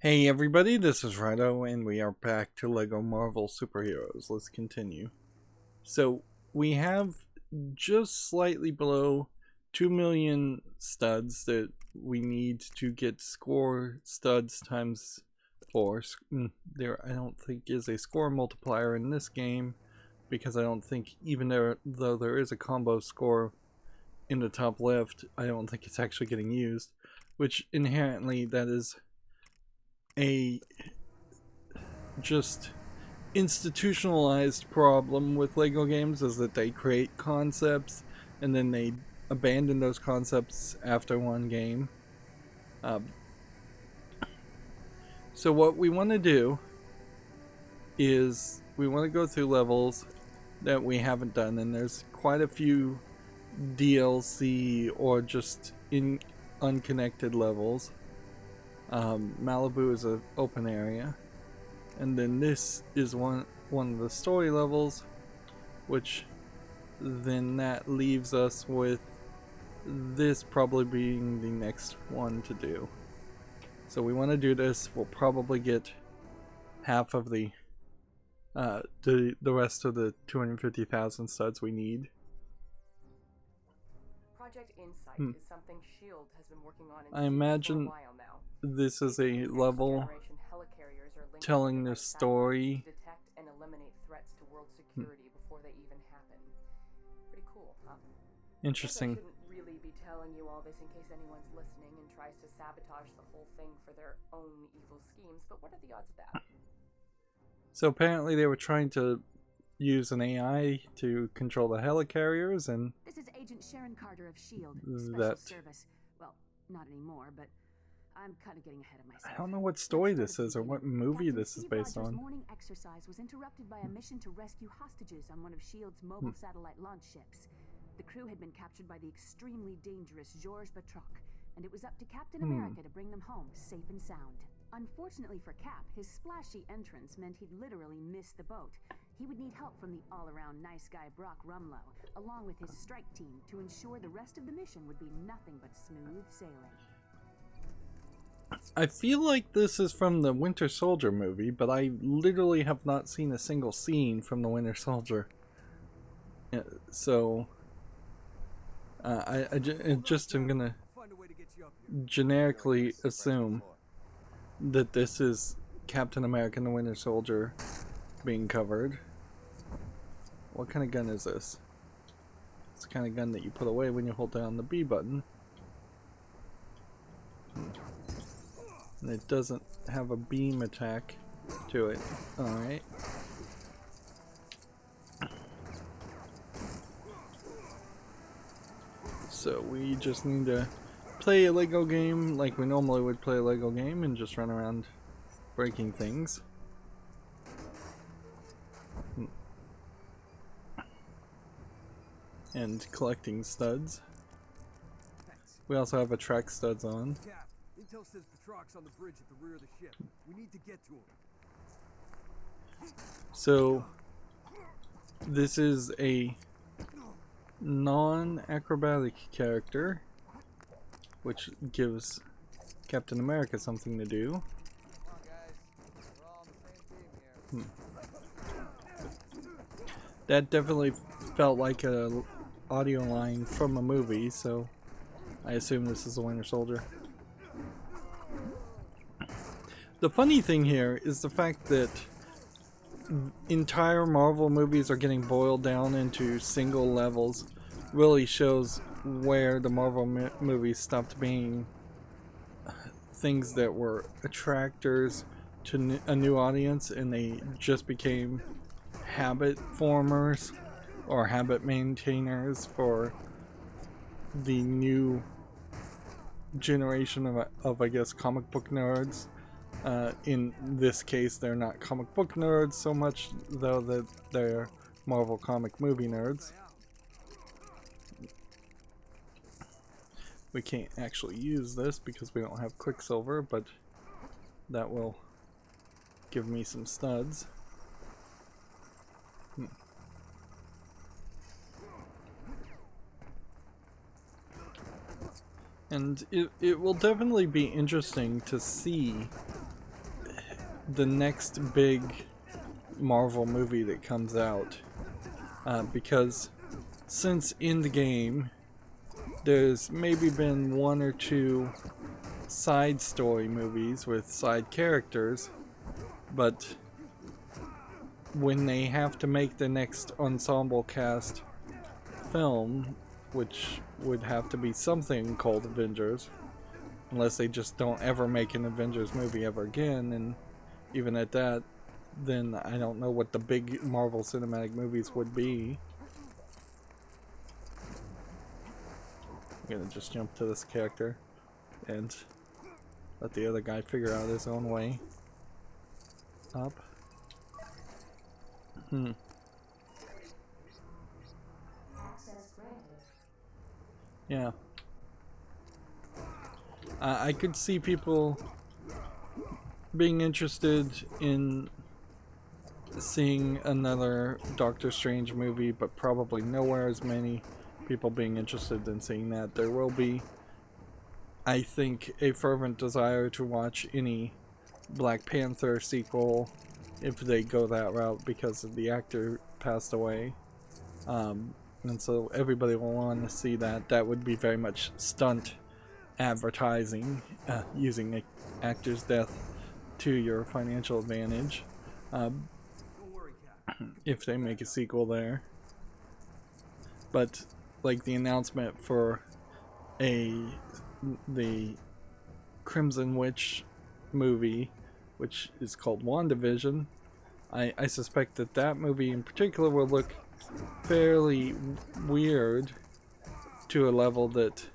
Hey everybody, this is Rydo and we are back to LEGO MARVEL Superheroes. Let's continue. So we have just slightly below 2 million studs that we need to get score studs times 4. There I don't think is a score multiplier in this game because I don't think even though there is a combo score in the top left, I don't think it's actually getting used, which inherently that is a just institutionalized problem with LEGO games, is that they create concepts and then they abandon those concepts after one game. So what we want to do is we want to go through levels that we haven't done, and there's quite a few DLC or just unconnected levels. Malibu is an open area, and then this is one of the story levels, which then that leaves us with this probably being the next one to do. So we want to do this. We'll probably get half of the rest of the 250,000 studs we need. Project Insight is something S.H.I.E.L.D. has been working on I imagine for a while now. this is a level telling the story. To detect and eliminate threats to world security before they even happen. Pretty cool, huh? Interesting. I shouldn't really be telling you all this in case anyone's listening and tries to sabotage the whole thing for their own evil schemes, but what are the odds of that? So apparently they were trying to use an AI to control the helicarriers, and this is Agent Sharon Carter of S.H.I.E.L.D. Special Service. Well, not anymore, but I'm kind of getting ahead of myself. I don't know what story this is or what movie this is based on. Morning exercise was interrupted by a mission to rescue hostages on one of S.H.I.E.L.D.'s mobile satellite launch ships. The crew had been captured by the extremely dangerous Georges Batroc, and it was up to Captain America to bring them home safe and sound. Unfortunately for Cap, his splashy entrance meant he'd literally miss the boat. He would need help from the all-around nice guy Brock Rumlow, along with his strike team, to ensure the rest of the mission would be nothing but smooth sailing. I feel like this is from the Winter Soldier movie, but I literally have not seen a single scene from the Winter Soldier. So, I'm gonna generically assume that this is Captain America and the Winter Soldier being covered. What kind of gun is this? It's the kind of gun that you put away when you hold down the B button. And it doesn't have a beam attack to it. Alright. So we just need to play a LEGO game like we normally would play a LEGO game and just run around breaking things. And collecting studs. We also have a track studs on. Intel says Batroc's on the bridge at the rear of the ship. We need to get to him. So this is a non-acrobatic character, which gives Captain America something to do. That definitely felt like a audio line from a movie, so I assume this is the Winter Soldier. The funny thing here is the fact that entire Marvel movies are getting boiled down into single levels. Really shows where the Marvel movies stopped being things that were attractors to a new audience, and they just became habit formers or habit maintainers for the new generation of I guess comic book nerds. In this case, they're not comic book nerds so much, though, that they're Marvel comic movie nerds. We can't actually use this because we don't have Quicksilver, but that will give me some studs. And it will definitely be interesting to see the next big Marvel movie that comes out, because since Endgame, there's maybe been one or two side story movies with side characters, but when they have to make the next ensemble cast film, which would have to be something called Avengers, unless they just don't ever make an Avengers movie ever again, and even at that, then I don't know what the big Marvel cinematic movies would be. I'm gonna just jump to this character and let the other guy figure out his own way up. Yeah. I could see people being interested in seeing another Doctor Strange movie, but probably nowhere as many people being interested in seeing that. There will be, I think, a fervent desire to watch any Black Panther sequel if they go that route, because the actor passed away. And so everybody will want to see that. That would be very much stunt advertising, using an actor's death to your financial advantage. If they make a sequel there. But like the announcement for the Crimson Witch movie, which is called WandaVision, I suspect that that movie in particular will look fairly weird to a level that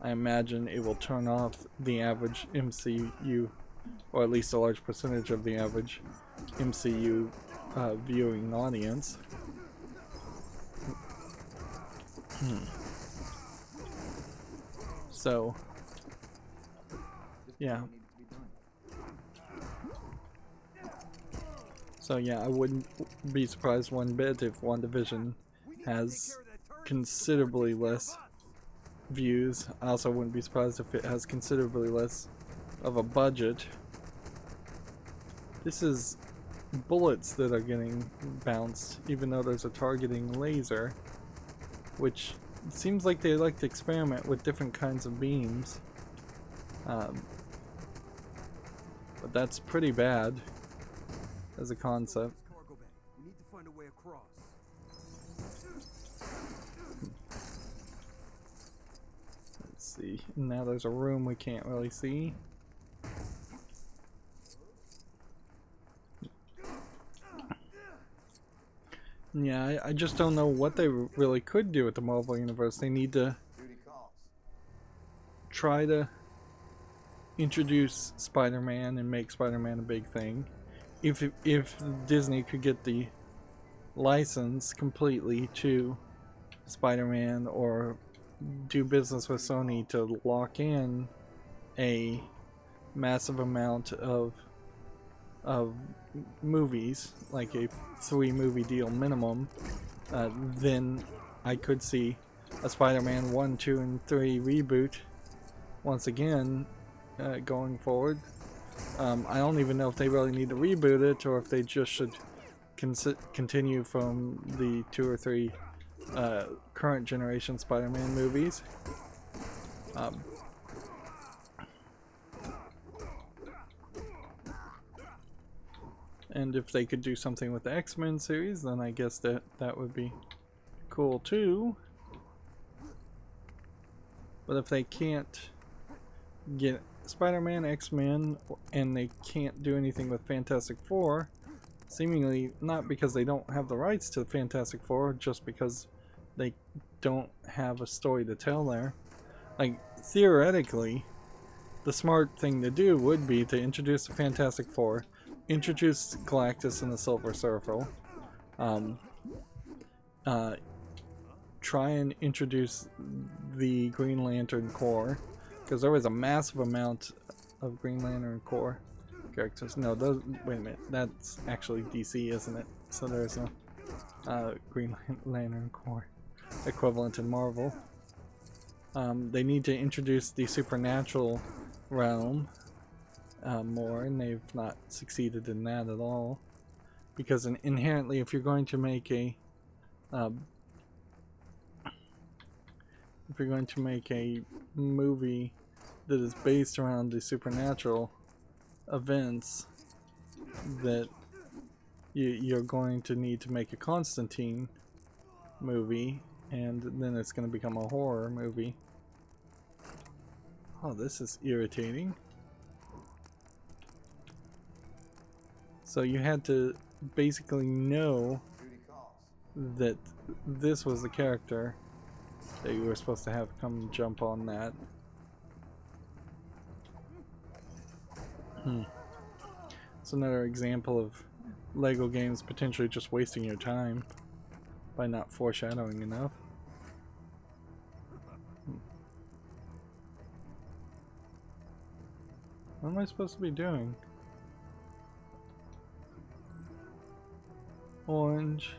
I imagine it will turn off the average MCU, or at least a large percentage of the average MCU viewing audience. So, yeah. So yeah, I wouldn't be surprised one bit if WandaVision has considerably less views. I also wouldn't be surprised if it has considerably less of a budget. This is bullets that are getting bounced, even though there's a targeting laser, which seems like they like to experiment with different kinds of beams. But that's pretty bad as a concept. We need to find a way across. Let's see. Now there's a room we can't really see. Yeah, I just don't know what they really could do with the Marvel Universe. They need to try to introduce Spider-Man and make Spider-Man a big thing. If Disney could get the license completely to Spider-Man, or do business with Sony to lock in a massive amount of movies, like a 3-movie deal minimum, then I could see a Spider-Man 1, 2, and 3 reboot once again going forward. I don't even know if they really need to reboot it, or if they just should continue from the 2 or 3 current generation Spider-Man movies. And if they could do something with the X-Men series, then I guess that would be cool too. But if they can't get Spider-Man, X-Men, and they can't do anything with Fantastic Four, seemingly not because they don't have the rights to Fantastic Four, just because they don't have a story to tell there. Like, theoretically, the smart thing to do would be to introduce the Fantastic Four, introduce Galactus and the Silver Surfer, try and introduce the Green Lantern Corps, because there was a massive amount of Green Lantern Corps characters. No, those, wait a minute, that's actually DC, isn't it? So there's a Green Lantern Corps equivalent in Marvel. They need to introduce the supernatural realm more, and they've not succeeded in that at all. Because inherently, if you're going to make a movie that is based around the supernatural events, that you're going to need to make a Constantine movie, and then it's going to become a horror movie. Oh, this is irritating. So you had to basically know that this was the character that you were supposed to have come jump on that. It's another example of LEGO games potentially just wasting your time by not foreshadowing enough. What am I supposed to be doing? Orange.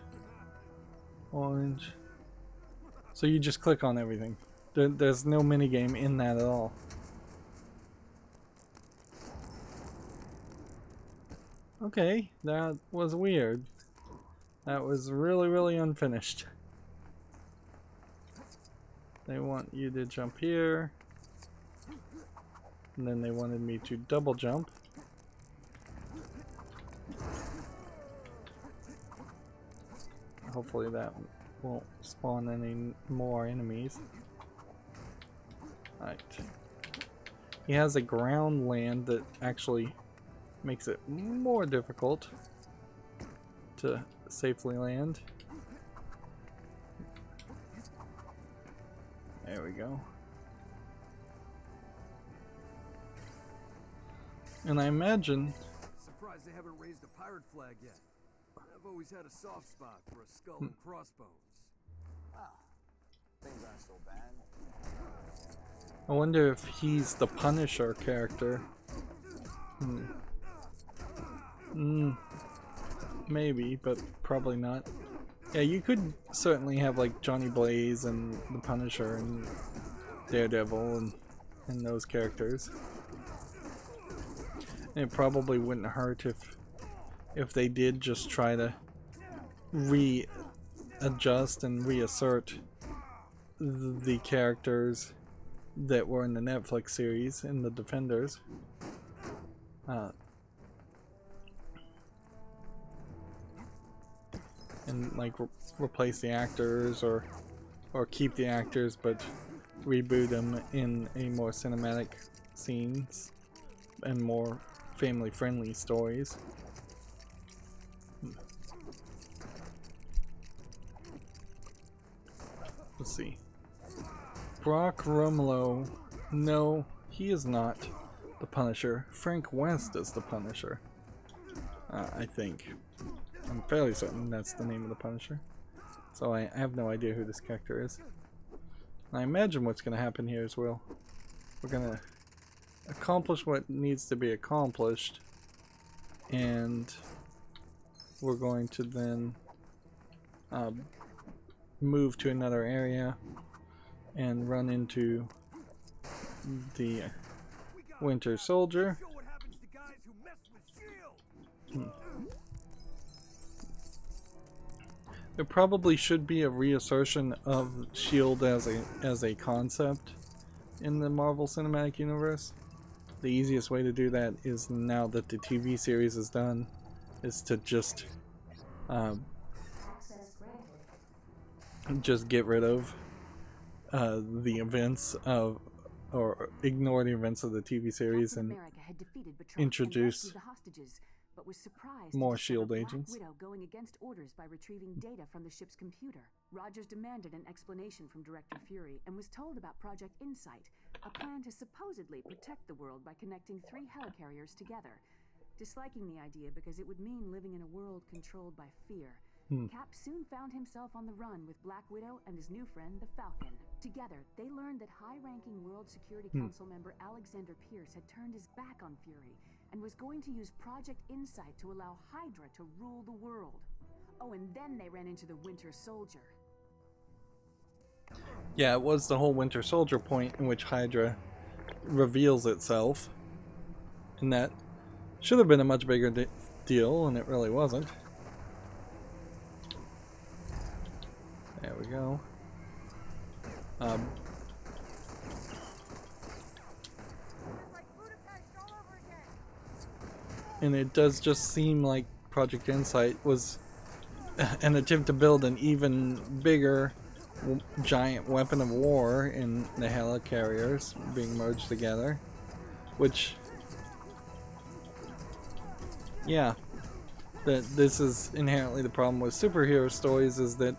Orange. So you just click on everything. There's no minigame in that at all. Okay, that was weird. That was really, really unfinished. They want you to jump here. And then they wanted me to double jump. Hopefully that won't spawn any more enemies. Right. He has a ground land that actually makes it more difficult to safely land. There we go. And I imagine... Surprised they haven't raised a pirate flag yet. I've always had a soft spot for a skull and crossbones. Wow, things aren't so bad. I wonder if he's the Punisher character. Maybe, but probably not. Yeah, you could certainly have like Johnny Blaze and the Punisher and Daredevil and those characters. And it probably wouldn't hurt if they did just try to readjust and reassert the characters that were in the Netflix series in the Defenders. And like replace the actors or keep the actors but reboot them in a more cinematic scenes and more family friendly stories. Let's see. Brock Romolo. No, he is not the Punisher. Frank West is the Punisher. I think. I'm fairly certain that's the name of the Punisher. So I have no idea who this character is. I imagine what's going to happen here is we're going to accomplish what needs to be accomplished, and we're going to then move to another area and run into the Winter Soldier. There probably should be a reassertion of S.H.I.E.L.D. as a concept in the Marvel Cinematic Universe. The easiest way to do that is, now that the TV series is done, is to just get rid of the events of, or ignore the events of the TV series and introduce but was surprised more to discover S.H.I.E.L.D. Black agents. Widow going against orders by retrieving data from the ship's computer. Rogers demanded an explanation from Director Fury and was told about Project Insight, a plan to supposedly protect the world by connecting 3 helicarriers together. Disliking the idea because it would mean living in a world controlled by fear, Cap soon found himself on the run with Black Widow and his new friend, the Falcon. Together, they learned that high-ranking World Security Council member Alexander Pierce had turned his back on Fury and was going to use Project Insight to allow Hydra to rule the world. Oh, and then they ran into the Winter Soldier. Yeah, it was the whole Winter Soldier point in which Hydra reveals itself. And that should have been a much bigger deal, and it really wasn't. There we go. And it does just seem like Project Insight was an attempt to build an even bigger giant weapon of war in the helicarriers being merged together, which, yeah, this is inherently the problem with superhero stories, is that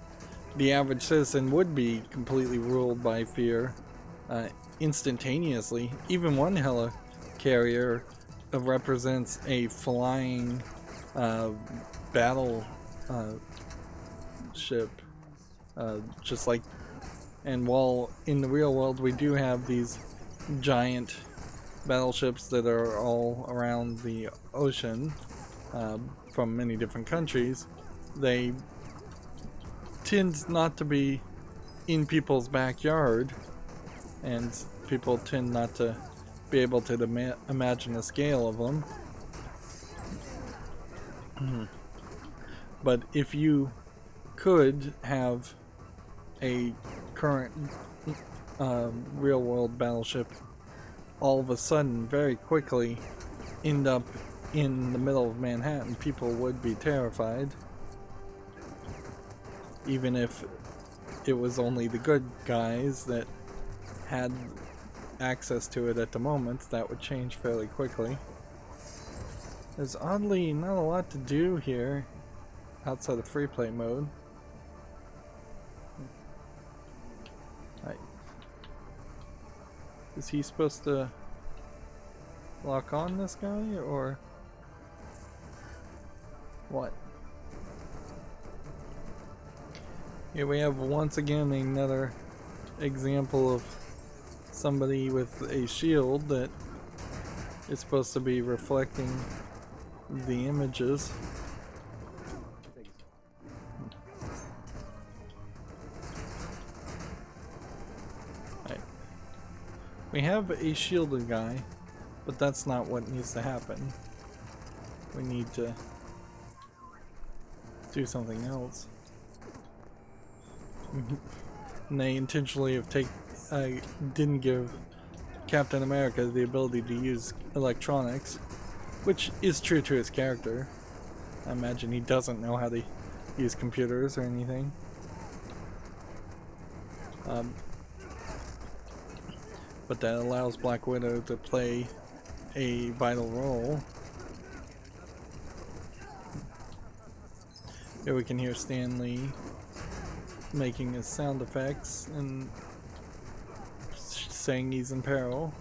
the average citizen would be completely ruled by fear instantaneously. Even one helicarrier represents a flying battle ship, just like, and while in the real world we do have these giant battleships that are all around the ocean from many different countries, they tend not to be in people's backyard, and people tend not to be able to imagine the scale of them. But if you could have a current real world battleship all of a sudden very quickly end up in the middle of Manhattan, people would be terrified. Even if it was only the good guys that had access to it at the moment, that would change fairly quickly. There's oddly not a lot to do here outside of free play mode. Is he supposed to lock on this guy, or what? Here we have once again another example of somebody with a shield that is supposed to be reflecting the images. Right. We have a shielded guy, but that's not what needs to happen. We need to do something else. And they intentionally have didn't give Captain America the ability to use electronics, which is true to his character. I imagine he doesn't know how to use computers or anything. But that allows Black Widow to play a vital role. Here we can hear Stan Lee making his sound effects and saying he's in peril.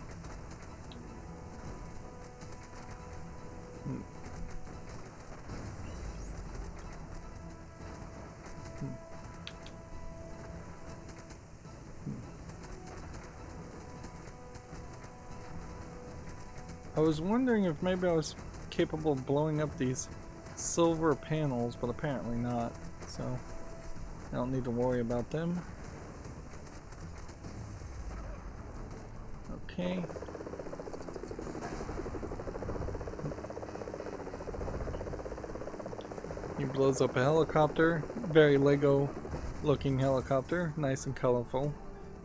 I was wondering if maybe I was capable of blowing up these silver panels, but apparently not, so I don't need to worry about them. Okay. He blows up a helicopter. Very Lego looking helicopter. Nice and colorful.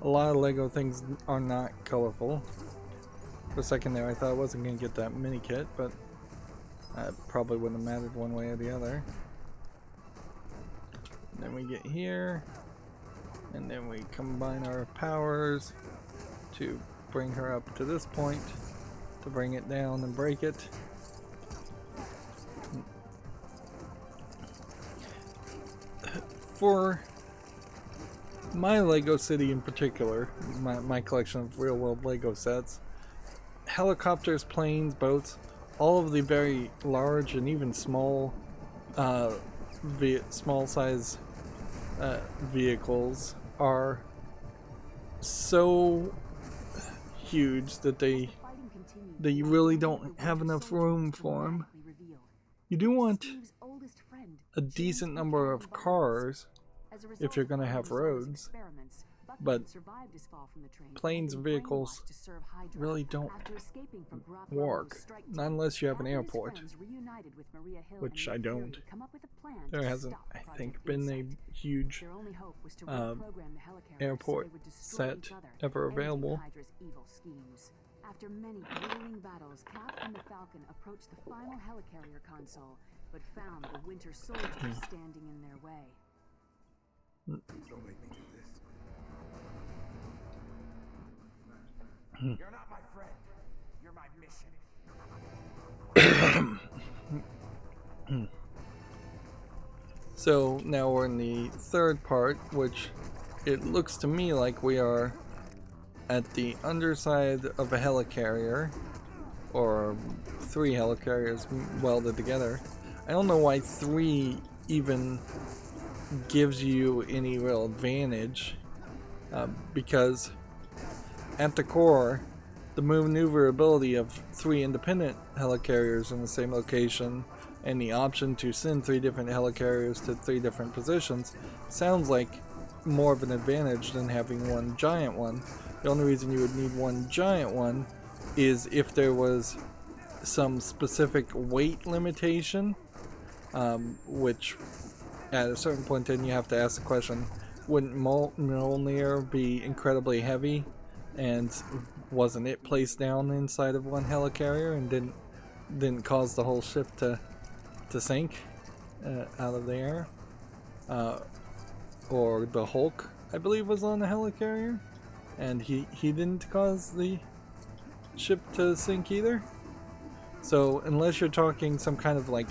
A lot of Lego things are not colorful. For a second there I thought I wasn't going to get that mini kit, but that probably wouldn't have mattered one way or the other. And then we get here, and then we combine our powers to bring her up to this point, to bring it down and break it. For my Lego city in particular, my collection of real world Lego sets, helicopters, planes, boats, all of the very large and even small small size vehicles are so huge that you really don't have enough room for them. You do want a decent number of cars if you're going to have roads, But survived his fall from the train. planes and vehicles To serve Hydra. really don't After escaping from Brock work, Robo's strike not team, unless you have an Al and his airport, friends reunited with Maria Hill which and I Nick don't. Fury to come up with a plan There to hasn't, stop I Project think, been Insight. a huge Their only hope was to reprogram the helicarriers airport so they would destroy set each other, ever ending available. Hydra's evil schemes. After many grueling battles, Cap and the Falcon approached the final helicarrier console, but found the Winter Soldier standing in their way. Don't make me do this. You're not my friend. You're my mission. So now we're in the third part, which it looks to me like we are at the underside of a helicarrier, or 3 helicarriers welded together. I don't know why 3 even gives you any real advantage, because at the core, the maneuverability of 3 independent helicarriers in the same location and the option to send 3 different helicarriers to 3 different positions sounds like more of an advantage than having one giant one. The only reason you would need one giant one is if there was some specific weight limitation, which at a certain point then you have to ask the question, wouldn't Mjolnir be incredibly heavy, and wasn't it placed down inside of one helicarrier and didn't cause the whole ship to sink out of the air? Or the Hulk, I believe, was on the helicarrier, and he didn't cause the ship to sink either. So unless you're talking some kind of like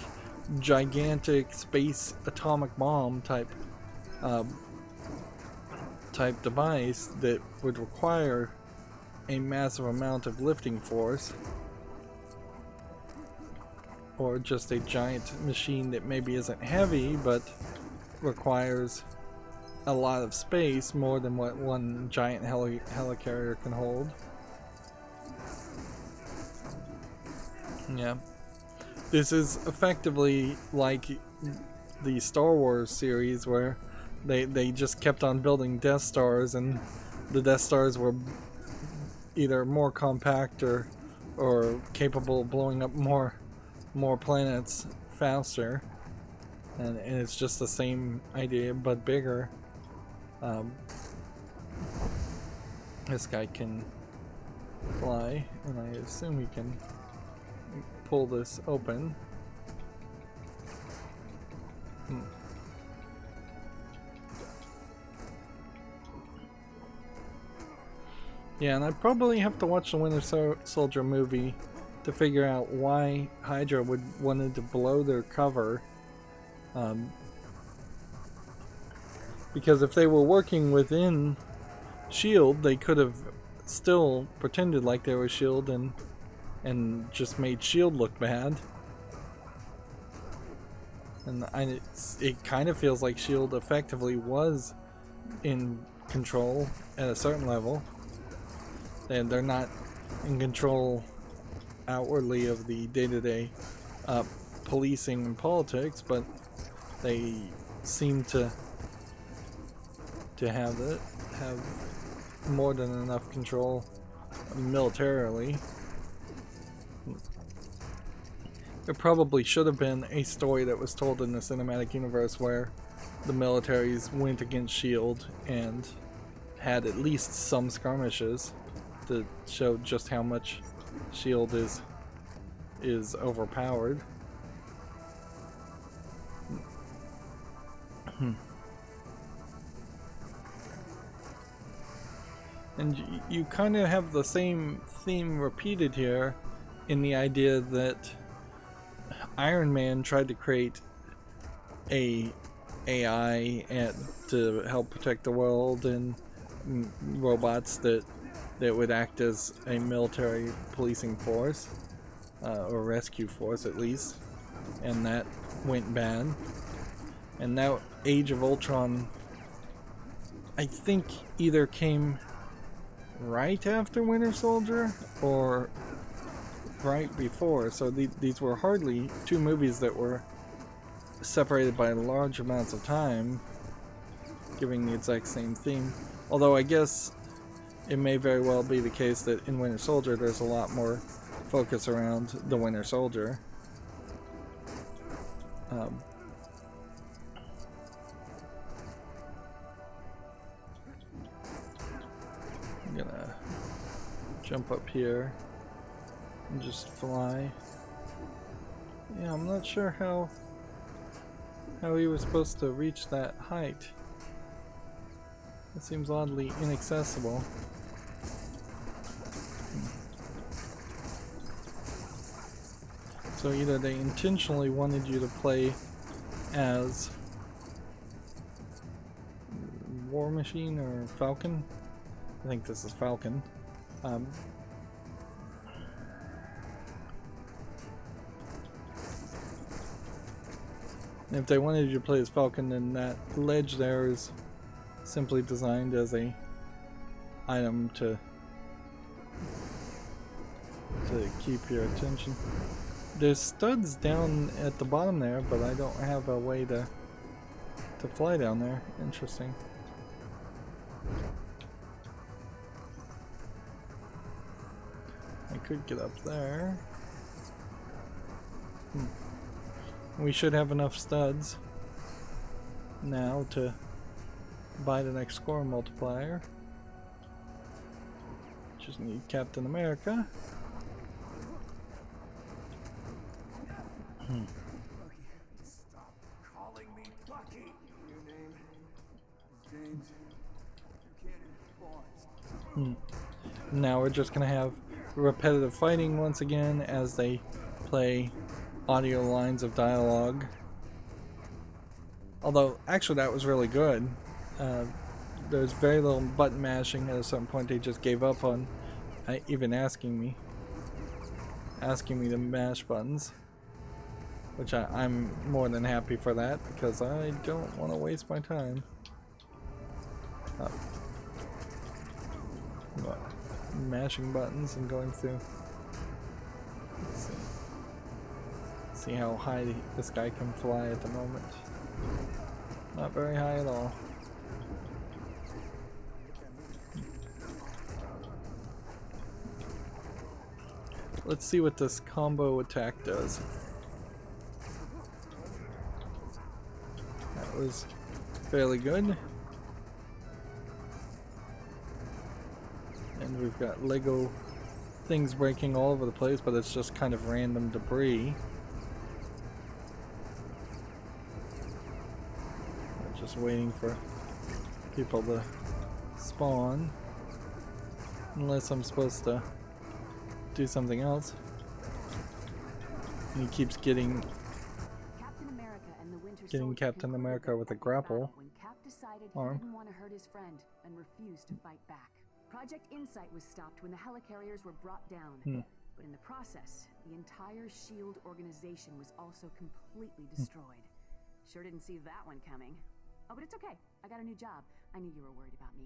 gigantic space atomic bomb type device that would require a massive amount of lifting force, or just a giant machine that maybe isn't heavy but requires a lot of space, more than what one giant helicarrier can hold. Yeah. This is effectively like the Star Wars series, where they just kept on building Death Stars, and the Death Stars were either more compact or capable of blowing up more planets faster, and it's just the same idea but bigger. This guy can fly, and I assume he can pull this open. Yeah, and I probably have to watch the Winter Soldier movie to figure out why Hydra would wanted to blow their cover. Because if they were working within S.H.I.E.L.D., they could have still pretended like they were S.H.I.E.L.D. and just made S.H.I.E.L.D. look bad. And it kind of feels like S.H.I.E.L.D. effectively was in control at a certain level. And they're not in control outwardly of the day-to-day policing and politics, but they seem to have more than enough control militarily. There probably should have been a story that was told in the cinematic universe where the militaries went against S.H.I.E.L.D. and had at least some skirmishes to show just how much S.H.I.E.L.D. is overpowered. And you kind of have the same theme repeated here, in the idea that Iron Man tried to create a AI to help protect the world, and robots that would act as a military policing force, or rescue force at least, and that went bad. And now Age of Ultron, I think, either came right after Winter Soldier or right before, so these were hardly 2 movies that were separated by large amounts of time, giving the exact same theme. Although I guess it may very well be the case that in Winter Soldier there's a lot more focus around the Winter Soldier. I'm gonna jump up here and just fly. Yeah, I'm not sure how he was supposed to reach that height. It seems oddly inaccessible. So either they intentionally wanted you to play as War Machine or Falcon. I think this is Falcon. If they wanted you to play as Falcon, then that ledge there is simply designed as a item to keep your attention. There's studs down at the bottom there, but I don't have a way to fly down there. Interesting. I could get up there. We should have enough studs now to buy the next score multiplier. Just need Captain America. Stop calling me Bucky. Your name is James Buchanan Barnes. Now we're just gonna have repetitive fighting once again as they play audio lines of dialogue. Although, actually that was really good. There's very little button mashing. At a certain point they just gave up on even asking me to mash buttons. Which I'm more than happy for that, because I don't want to waste my time. Mashing buttons and going through. Let's see how high this guy can fly at the moment. Not very high at all. Let's see what this combo attack does. That was fairly good. And we've got Lego things breaking all over the place, but it's just kind of random debris. We're just waiting for people to spawn. Unless I'm supposed to do something else. And he keeps getting Captain America with a grapple when Cap decided arm. he didn't want to hurt his friend and refused to fight back. Project Insight was stopped when the helicarriers were brought down. But in the process, the entire SHIELD organization was also completely destroyed. Sure didn't see that one coming. Oh, but it's okay. I got a new job. I knew you were worried about me.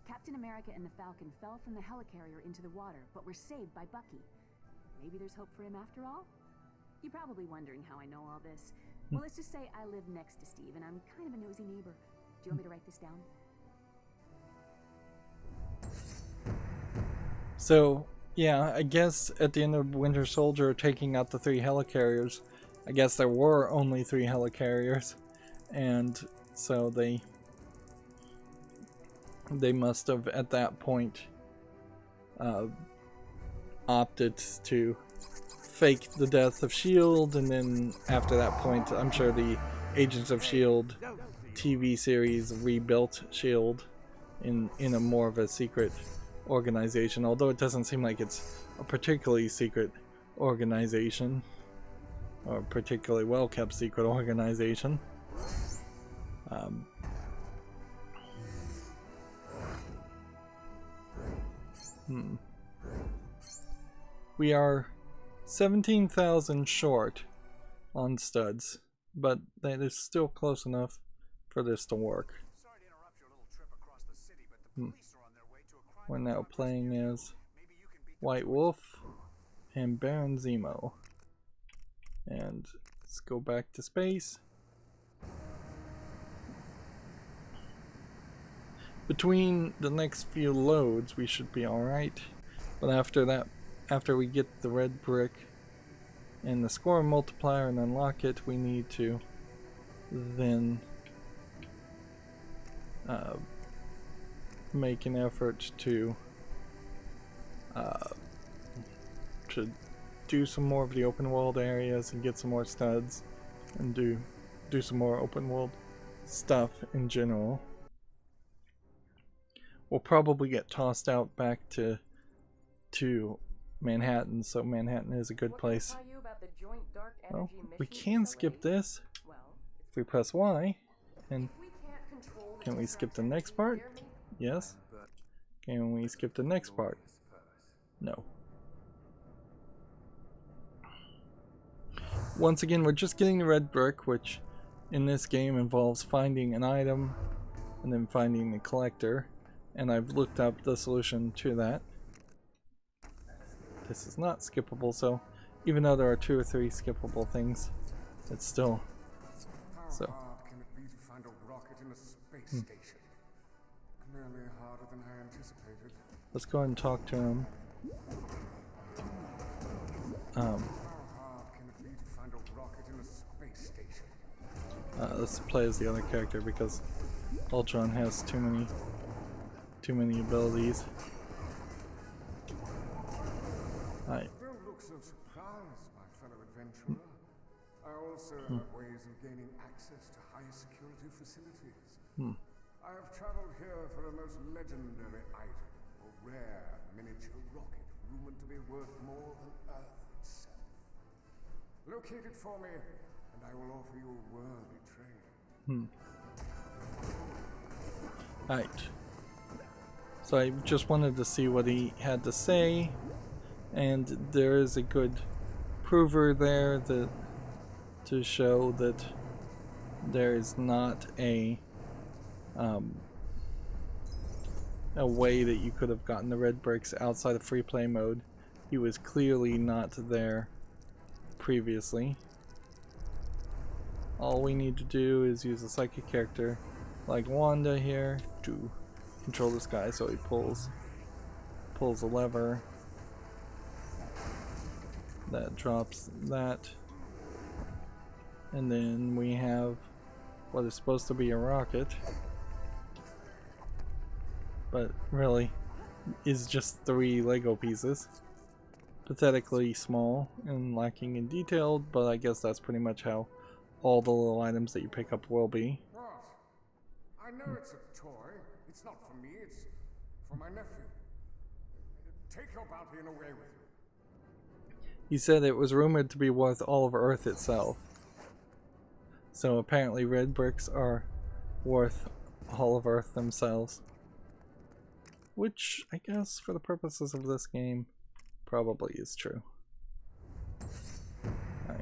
Captain America and the Falcon fell from the helicarrier into the water, but were saved by Bucky. Maybe there's hope for him after all? You're probably wondering how I know all this. Well, let's just say I live next to Steve, and I'm kind of a nosy neighbor. Do you want me to write this down? So, yeah, I guess at the end of Winter Soldier taking out the 3 helicarriers, I guess there were only 3 helicarriers, and so they must have at that point opted to fake the death of S.H.I.E.L.D. and then after that point I'm sure the Agents of S.H.I.E.L.D. TV series rebuilt S.H.I.E.L.D. in a more of a secret organization, although it doesn't seem like it's a particularly secret organization or a particularly well kept secret organization. We are 17,000 short on studs, but that is still close enough for this to work. Sorry to interrupt your little trip across the city, but the police are on their way to a crime. We're now playing as Maybe you can beat White Wolf and Baron Zemo. And let's go back to space. between the next few loads we should be alright. But after that, after we get the red brick and the score multiplier and unlock it, we need to then make an effort to do some more of the open world areas and get some more studs and do some more open world stuff in general. We'll probably get tossed out back to Manhattan, so Manhattan is a good place. Well, we can skip this if we press Y. And can we skip the next part? Yes. Can we skip the next part? No. Once again, we're just getting the red brick, which in this game involves finding an item and then finding the collector. And I've looked up the solution to that. This is not skippable, so even though there are 2 or 3 skippable things, it's still so. How hard can it be to find a rocket in a space station? Clearly harder than I anticipated. Let's go ahead and talk to him. How hard can it be to find a rocket in a space station? Let's play as the other character because Ultron has too many abilities. Hi. Don't look so surprised, my fellow adventurer. I also have ways of gaining access to high security facilities. I have traveled here for a most legendary item, a rare miniature rocket rumored to be worth more than Earth itself. Locate it for me, and I will offer you a worthy trade. Right. So I just wanted to see what he had to say, and there is a good prover there that to show that there is not a way that you could have gotten the red bricks outside of free play mode. He was clearly not there previously. All we need to do is use a psychic character like Wanda here to control this guy, so he pulls a lever that drops that, and then we have what is supposed to be a rocket, but really is just 3 Lego pieces. Pathetically small and lacking in detail, but I guess that's pretty much how all the little items that you pick up will be. What? I know it's a toy. It's not for me, it's for my nephew. Take your bounty and away with you. He said it was rumored to be worth all of Earth itself. So apparently red bricks are worth all of Earth themselves. Which, I guess, for the purposes of this game, probably is true. Right.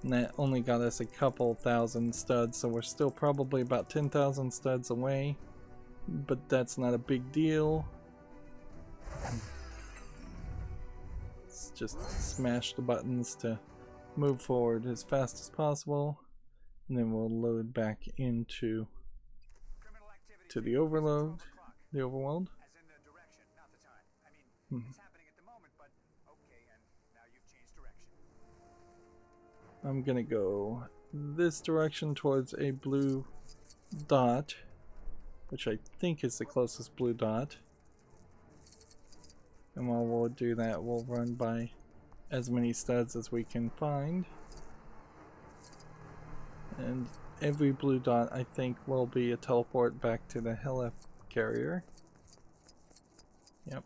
And that only got us a couple thousand studs, so we're still probably about 10,000 studs away. But that's not a big deal. Let's just smash the buttons to move forward as fast as possible. And then we'll load back into the overworld. As in the direction, not the time. I mean, it's happening at the moment, but okay, and now you've changed direction. I'm gonna go this direction towards a blue dot, which I think is the closest blue dot. And while we'll do that, we'll run by as many studs as we can find. And every blue dot, I think, will be a teleport back to the Hell carrier. Yep,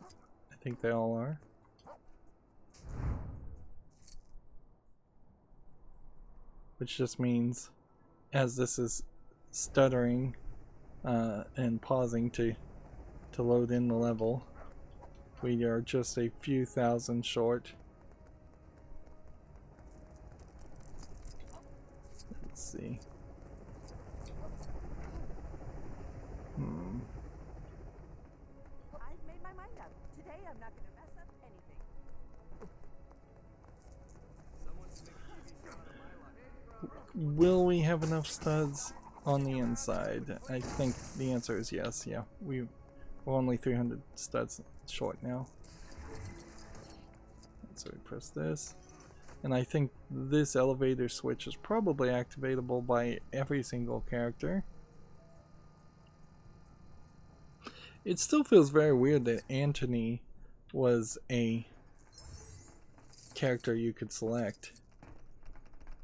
I think they all are. Which just means, as this is stuttering and pausing to load in the level, we are just a few thousand short. Let's see. I've made my mind up. Today I'm not going to mess up anything. will we have enough studs on the inside? I think the answer is yes. Yeah, we're only 300 studs short now. So we press this. And I think this elevator switch is probably activatable by every single character. It still feels very weird that Anthony was a character you could select.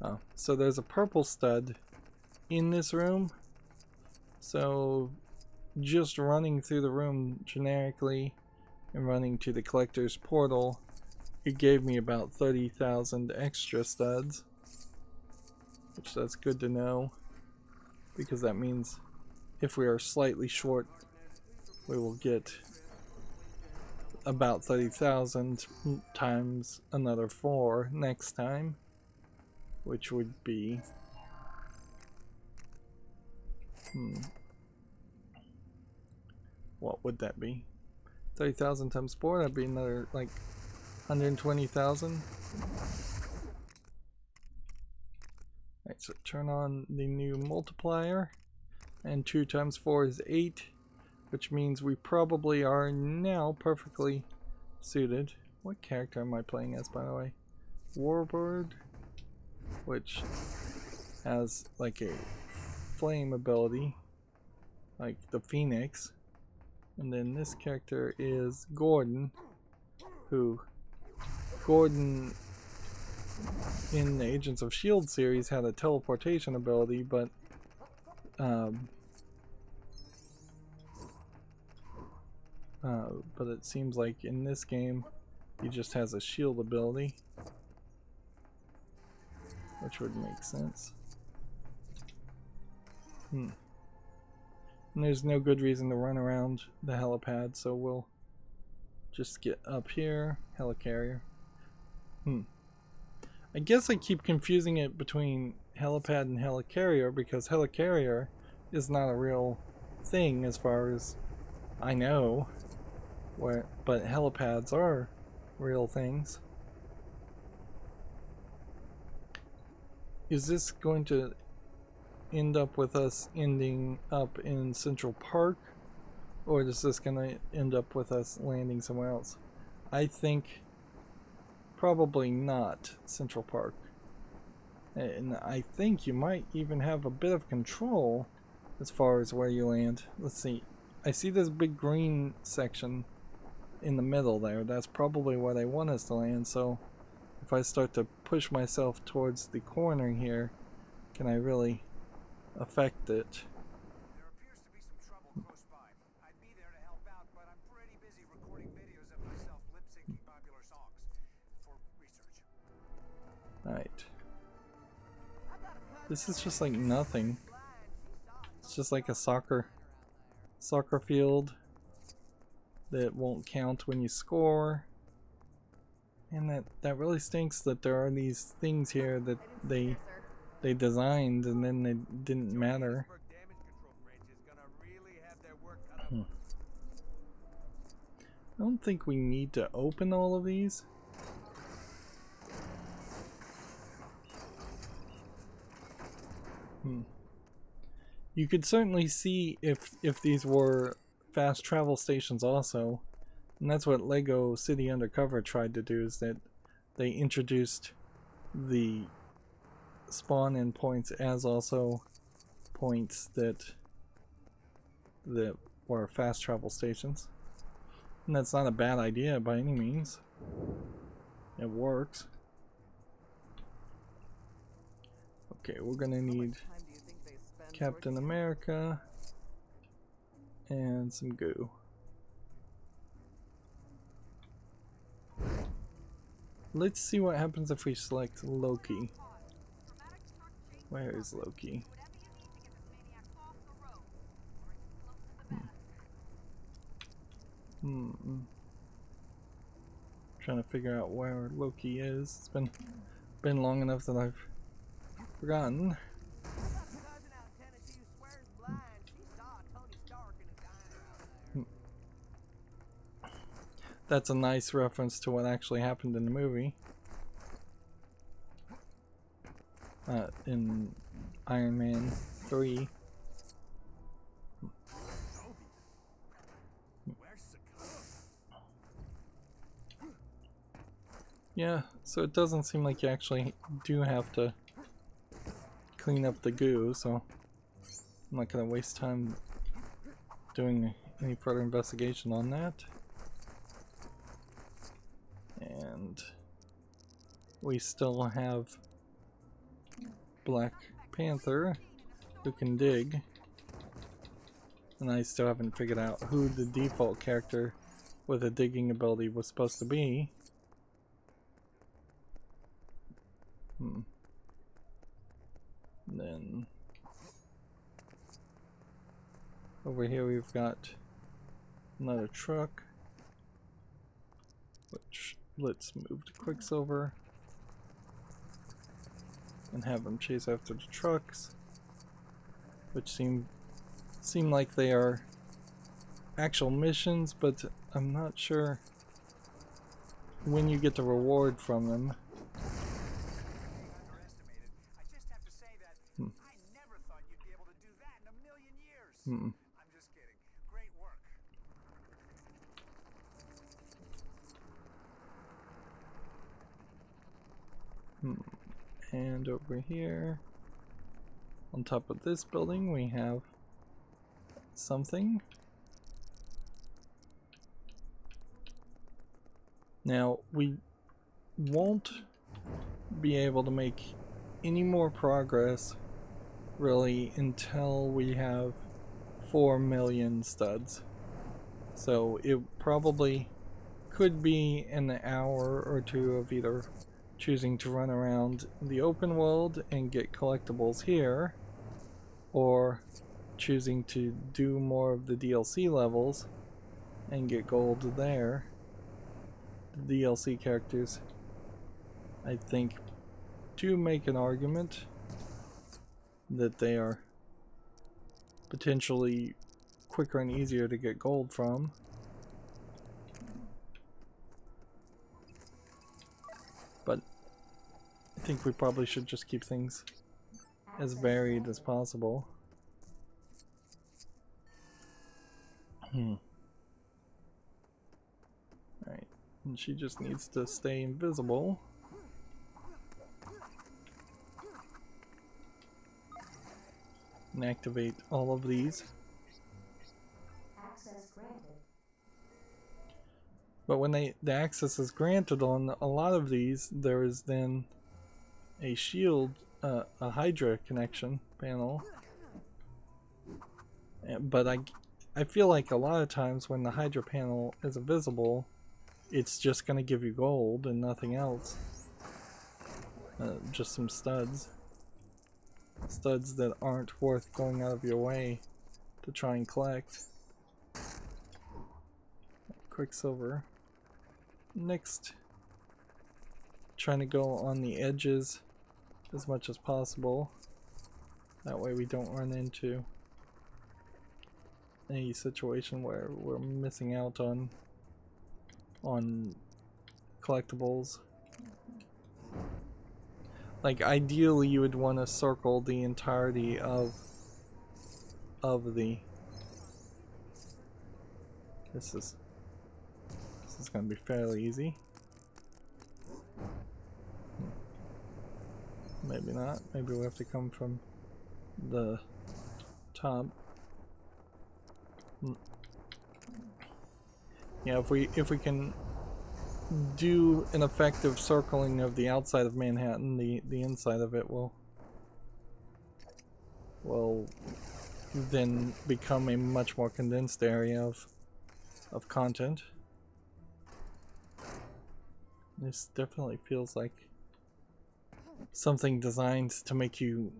Oh, so there's a purple stud in this room. So just running through the room generically and running to the collector's portal, it gave me about 30,000 extra studs, which that's good to know, because that means if we are slightly short, we will get about 30,000 times another 4 next time, which would be what would that be? 30,000 times 4, that'd be another like 120,000. Alright, so turn on the new multiplier, and 2 times 4 is 8, which means we probably are now perfectly suited. What character am I playing as, by the way? Warbird, which has like a flame ability, like the Phoenix. And then this character is Gordon, who Gordon in the Agents of S.H.I.E.L.D. series had a teleportation ability, but it seems like in this game he just has a shield ability, which would make sense. And there's no good reason to run around the helipad, so we'll just get up here. Helicarrier. I guess I keep confusing it between helipad and helicarrier because helicarrier is not a real thing as far as I know, but helipads are real things. Is this going to end up with us ending up in Central Park, or is this going to end up with us landing somewhere else? I think probably not Central Park. And I think you might even have a bit of control as far as where you land. Let's see. I see this big green section in the middle there. That's probably where they want us to land. So if I start to push myself towards the corner here, can I really affect it? There appears to be some trouble close by. I'd be there to help out, but I'm pretty busy recording videos of myself lip-syncing popular songs for research. Alright. This is just like nothing. It's just like a soccer field that won't count when you score. And that really stinks that there are these things here that they designed and then they didn't matter. I don't think we need to open all of these. You could certainly see if these were fast travel stations also. And that's what LEGO City Undercover tried to do, is that they introduced the spawn-in points as also points that were fast travel stations. And that's not a bad idea by any means. It works. Okay, we're gonna need Captain America and some goo. Let's see what happens if we select Loki. Where is Loki? Trying to figure out where Loki is. It's been long enough that I've forgotten. That's a nice reference to what actually happened in the movie. In Iron Man 3. Yeah, so it doesn't seem like you actually do have to clean up the goo, so I'm not going to waste time doing any further investigation on that. And we still have Black Panther who can dig, and I still haven't figured out who the default character with a digging ability was supposed to be. Then over here we've got another truck, which let's move to Quicksilver and have them chase after the trucks, which seem like they are actual missions, but I'm not sure when you get the reward from them. I'm just kidding. Great work. And over here, on top of this building, we have something. Now, we won't be able to make any more progress really until we have 4 million studs. So it probably could be an hour or two of either choosing to run around the open world and get collectibles here, or choosing to do more of the DLC levels and get gold there. The DLC characters, I think, do make an argument that they are potentially quicker and easier to get gold from. But I think we probably should just keep things as varied as possible. Alright, and she just needs to stay invisible. And activate all of these. Access granted. But when the access is granted on a lot of these, there is then a shield, a Hydra connection panel. But I feel like a lot of times when the Hydra panel is visible, it's just going to give you gold and nothing else. Just some studs. Studs that aren't worth going out of your way to try and collect. Quicksilver. Next, trying to go on the edges as much as possible. That way we don't run into any situation where we're missing out on collectibles. Like ideally you would want to circle the entirety of the this is going to be fairly easy. Maybe not. Maybe we have to come from the top. Yeah, if we can do an effective circling of the outside of Manhattan, the inside of it will then become a much more condensed area of content. This definitely feels like something designed to make you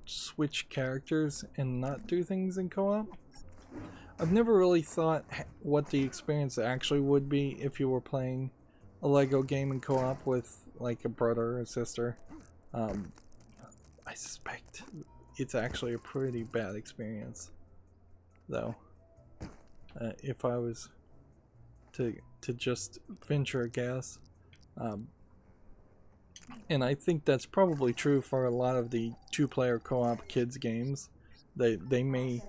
switch characters and not do things in co-op. I've never really thought what the experience actually would be if you were playing a LEGO game in co-op with like a brother or sister. I suspect it's actually a pretty bad experience, though. If I was to just venture a guess, And I think that's probably true for a lot of the two-player co-op kids games. They may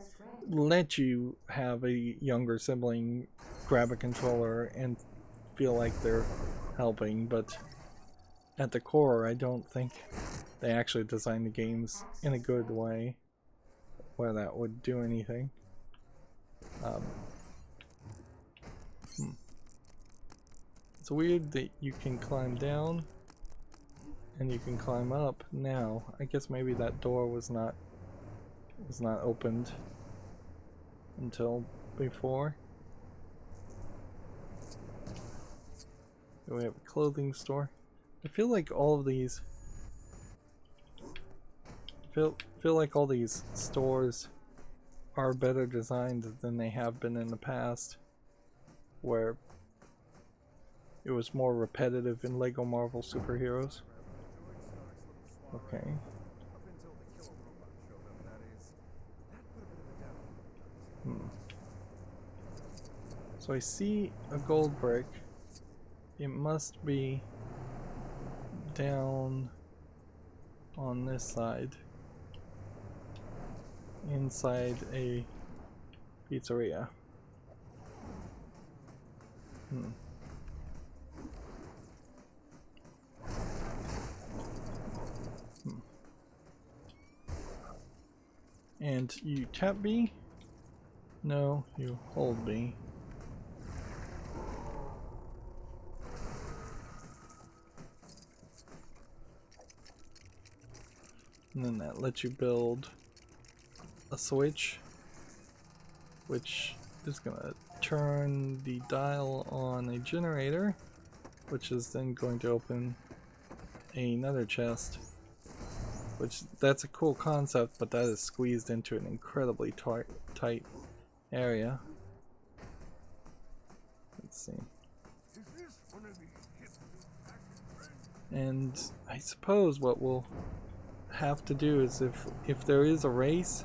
let you have a younger sibling grab a controller and feel like they're helping, but at the core I don't think they actually designed the games in a good way where that would do anything. It's weird that you can climb down and you can climb up now. I guess maybe that door was not opened until before. We have a clothing store. I feel like all of these feel like all these stores are better designed than they have been in the past, where it was more repetitive in LEGO Marvel Superheroes. Okay. So I see a gold brick. It must be down on this side, inside a pizzeria. And you tap B? No, you hold B. And then that lets you build a switch, which is gonna turn the dial on a generator, which is then going to open another chest. Which, that's a cool concept, but that is squeezed into an incredibly tight area. Let's see. And I suppose what we'll have to do is, if there is a race,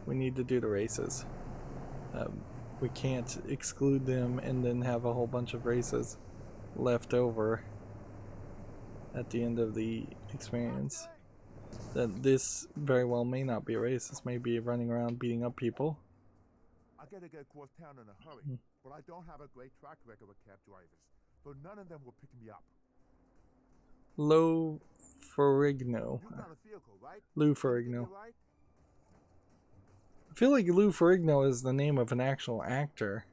we need to do the races. We can't exclude them and then have a whole bunch of races left over at the end of the experience. That this very well may not be a race. This may be running around beating up people. I gotta get across town in a hurry, but I don't have a great track record with cab drivers, so none of them will pick me up. Lou Ferrigno. You got a vehicle, right? Lou Ferrigno. Right? I feel like Lou Ferrigno is the name of an actual actor.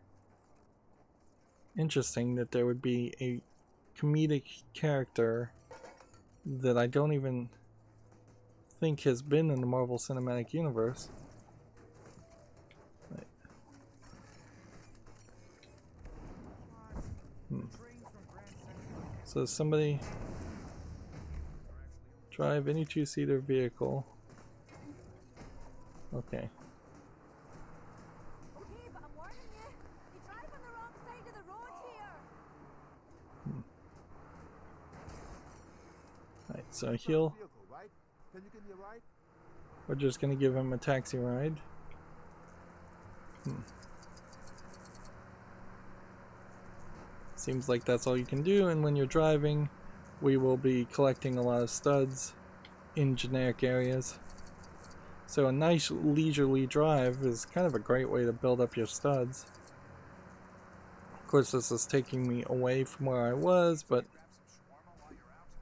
Interesting that there would be a comedic character that I don't even think has been in the Marvel Cinematic Universe. Right. So somebody drive any two-seater vehicle. Okay. Okay, but I'm warning you. You drive on the wrong side of the road here. Right, so he'll... Can you give me a ride? We're just gonna give him a taxi ride. Seems like that's all you can do, and when you're driving, we will be collecting a lot of studs in generic areas. So a nice leisurely drive is kind of a great way to build up your studs. Of course, this is taking me away from where I was, but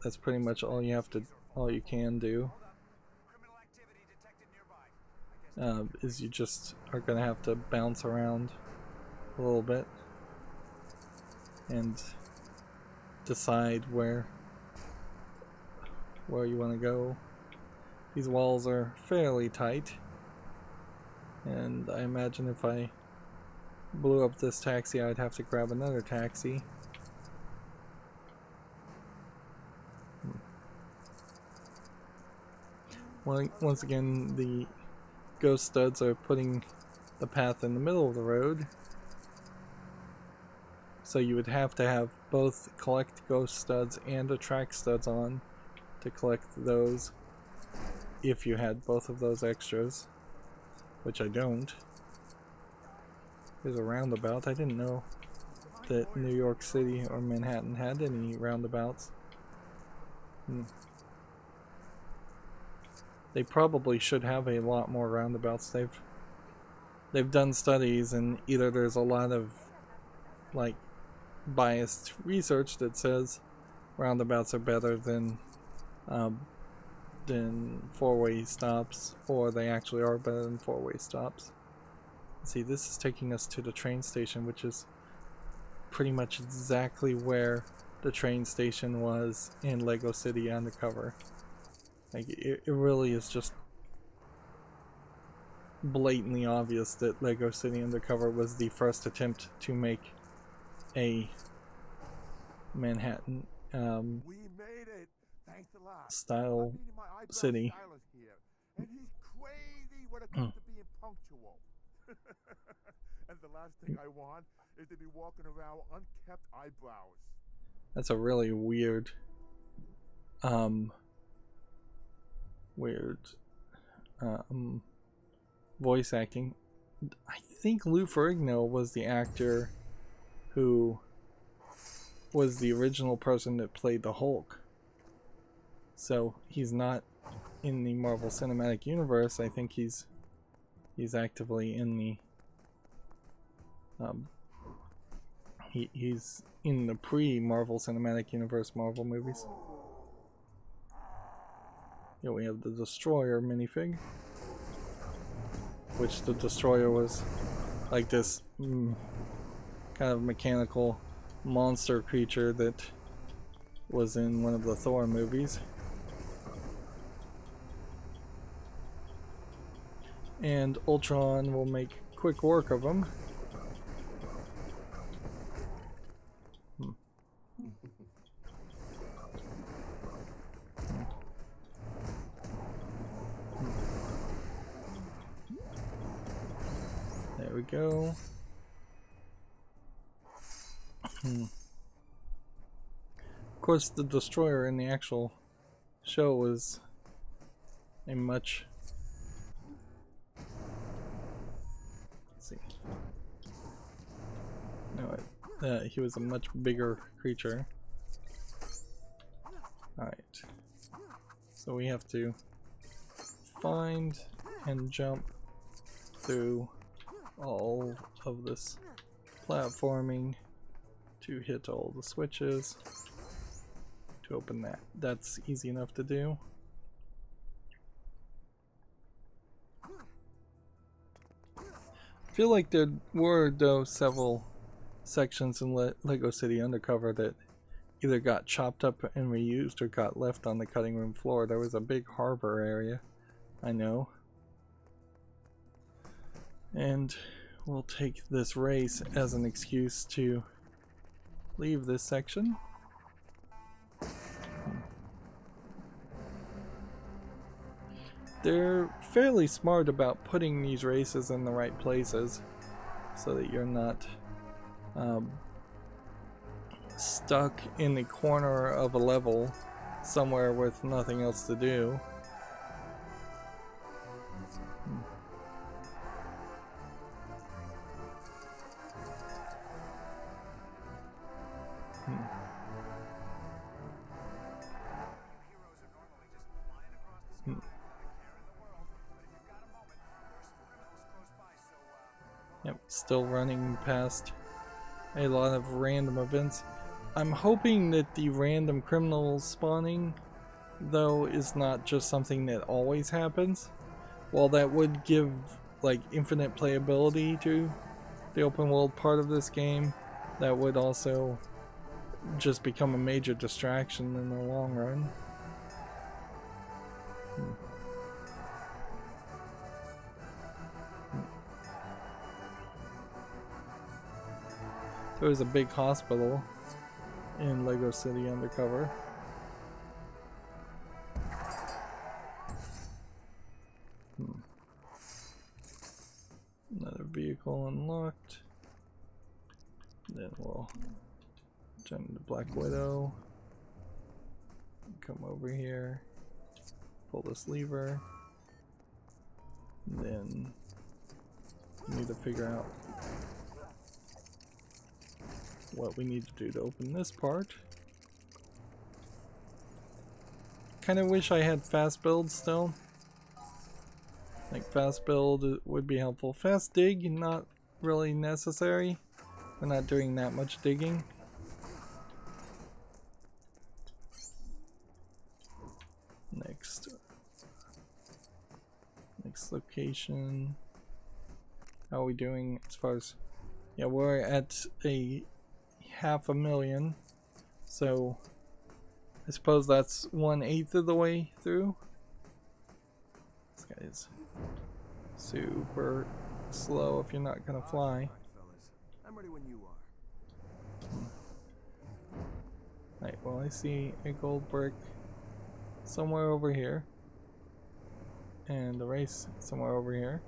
that's pretty much all you can do. Is you just are gonna have to bounce around a little bit and decide where you want to go. These walls are fairly tight, and I imagine if I blew up this taxi, I'd have to grab another taxi. Once again, the ghost studs are putting the path in the middle of the road, so you would have to have both collect ghost studs and attract studs on to collect those if you had both of those extras, which I don't. There's a roundabout. I didn't know that New York City or Manhattan had any roundabouts. They probably should have a lot more roundabouts. They've done studies, and either there's a lot of like biased research that says roundabouts are better than four-way stops, or they actually are better than four-way stops. See, this is taking us to the train station, which is pretty much exactly where the train station was in LEGO City Undercover. Like, it really is just blatantly obvious that LEGO City Undercover was the first attempt to make a Manhattan We made it. Thanks a lot. style I'm meeting my eyebrow city. stylist here, and he's crazy when it comes to being punctual. And the last thing I want is to be walking around with unkept eyebrows. That's a really weird voice acting. I think Lou Ferrigno was the actor who was the original person that played the Hulk. So he's not in the Marvel Cinematic Universe. I think he's actively in the he's in the pre-Marvel Cinematic Universe Marvel movies. Here we have the Destroyer minifig, which the Destroyer was like this kind of mechanical monster creature that was in one of the Thor movies. And Ultron will make quick work of him. There we go. Of course, the Destroyer in the actual show was a much... Let's see. No, he was a much bigger creature. Alright. So we have to find and jump through all of this platforming to hit all the switches to open that. That's easy enough to do. I feel like there were though several sections in LEGO City Undercover that either got chopped up and reused or got left on the cutting room floor. There was a big harbor area, I know. And we'll take this race as an excuse to leave this section. They're fairly smart about putting these races in the right places so that you're not stuck in the corner of a level somewhere with nothing else to do. Yep, still running past a lot of random events. I'm hoping that the random criminals spawning, though, is not just something that always happens. While that would give like infinite playability to the open world part of this game, that would also just become a major distraction in the long run. There was a big hospital in LEGO City Undercover. Another vehicle unlocked. Then we'll turn to Black Widow. Come over here. Pull this lever. Then we need to figure out what we need to do to open this part. kind of wish I had fast build still. Like fast build would be helpful. Fast dig, not really necessary. We're not doing that much digging. Next location. How are we doing as far as... Yeah, we're at a 500,000. So I suppose that's 1/8 of the way through. This guy is super slow if you're not gonna fly. All right, fellas. I'm ready when you are. Right, well, I see a gold brick somewhere over here. And a race somewhere over here.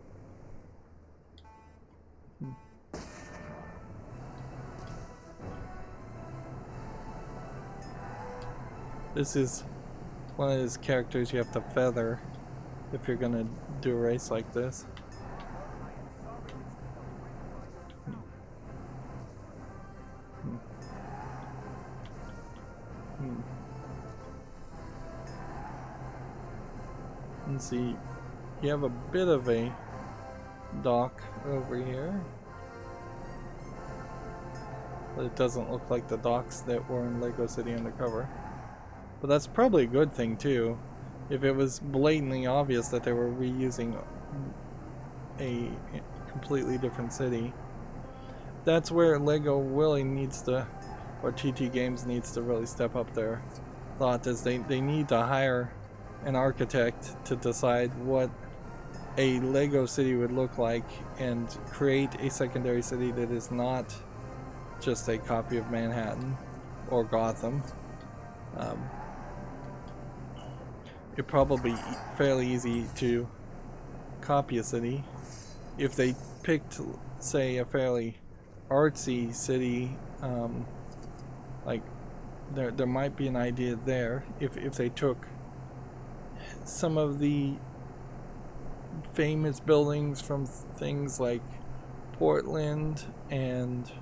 This is one of those characters you have to feather if you're gonna do a race like this. And see, you have a bit of a dock over here, but it doesn't look like the docks that were in Lego City Undercover. But that's probably a good thing too. If it was blatantly obvious that they were reusing a completely different city, that's where Lego really needs to, or TT Games needs to really step up their thought, is they need to hire an architect to decide what a Lego city would look like and create a secondary city that is not just a copy of Manhattan or Gotham. It'd probably be fairly easy to copy a city if they picked, say, a fairly artsy city. Like there might be an idea there if they took some of the famous buildings from things like Portland and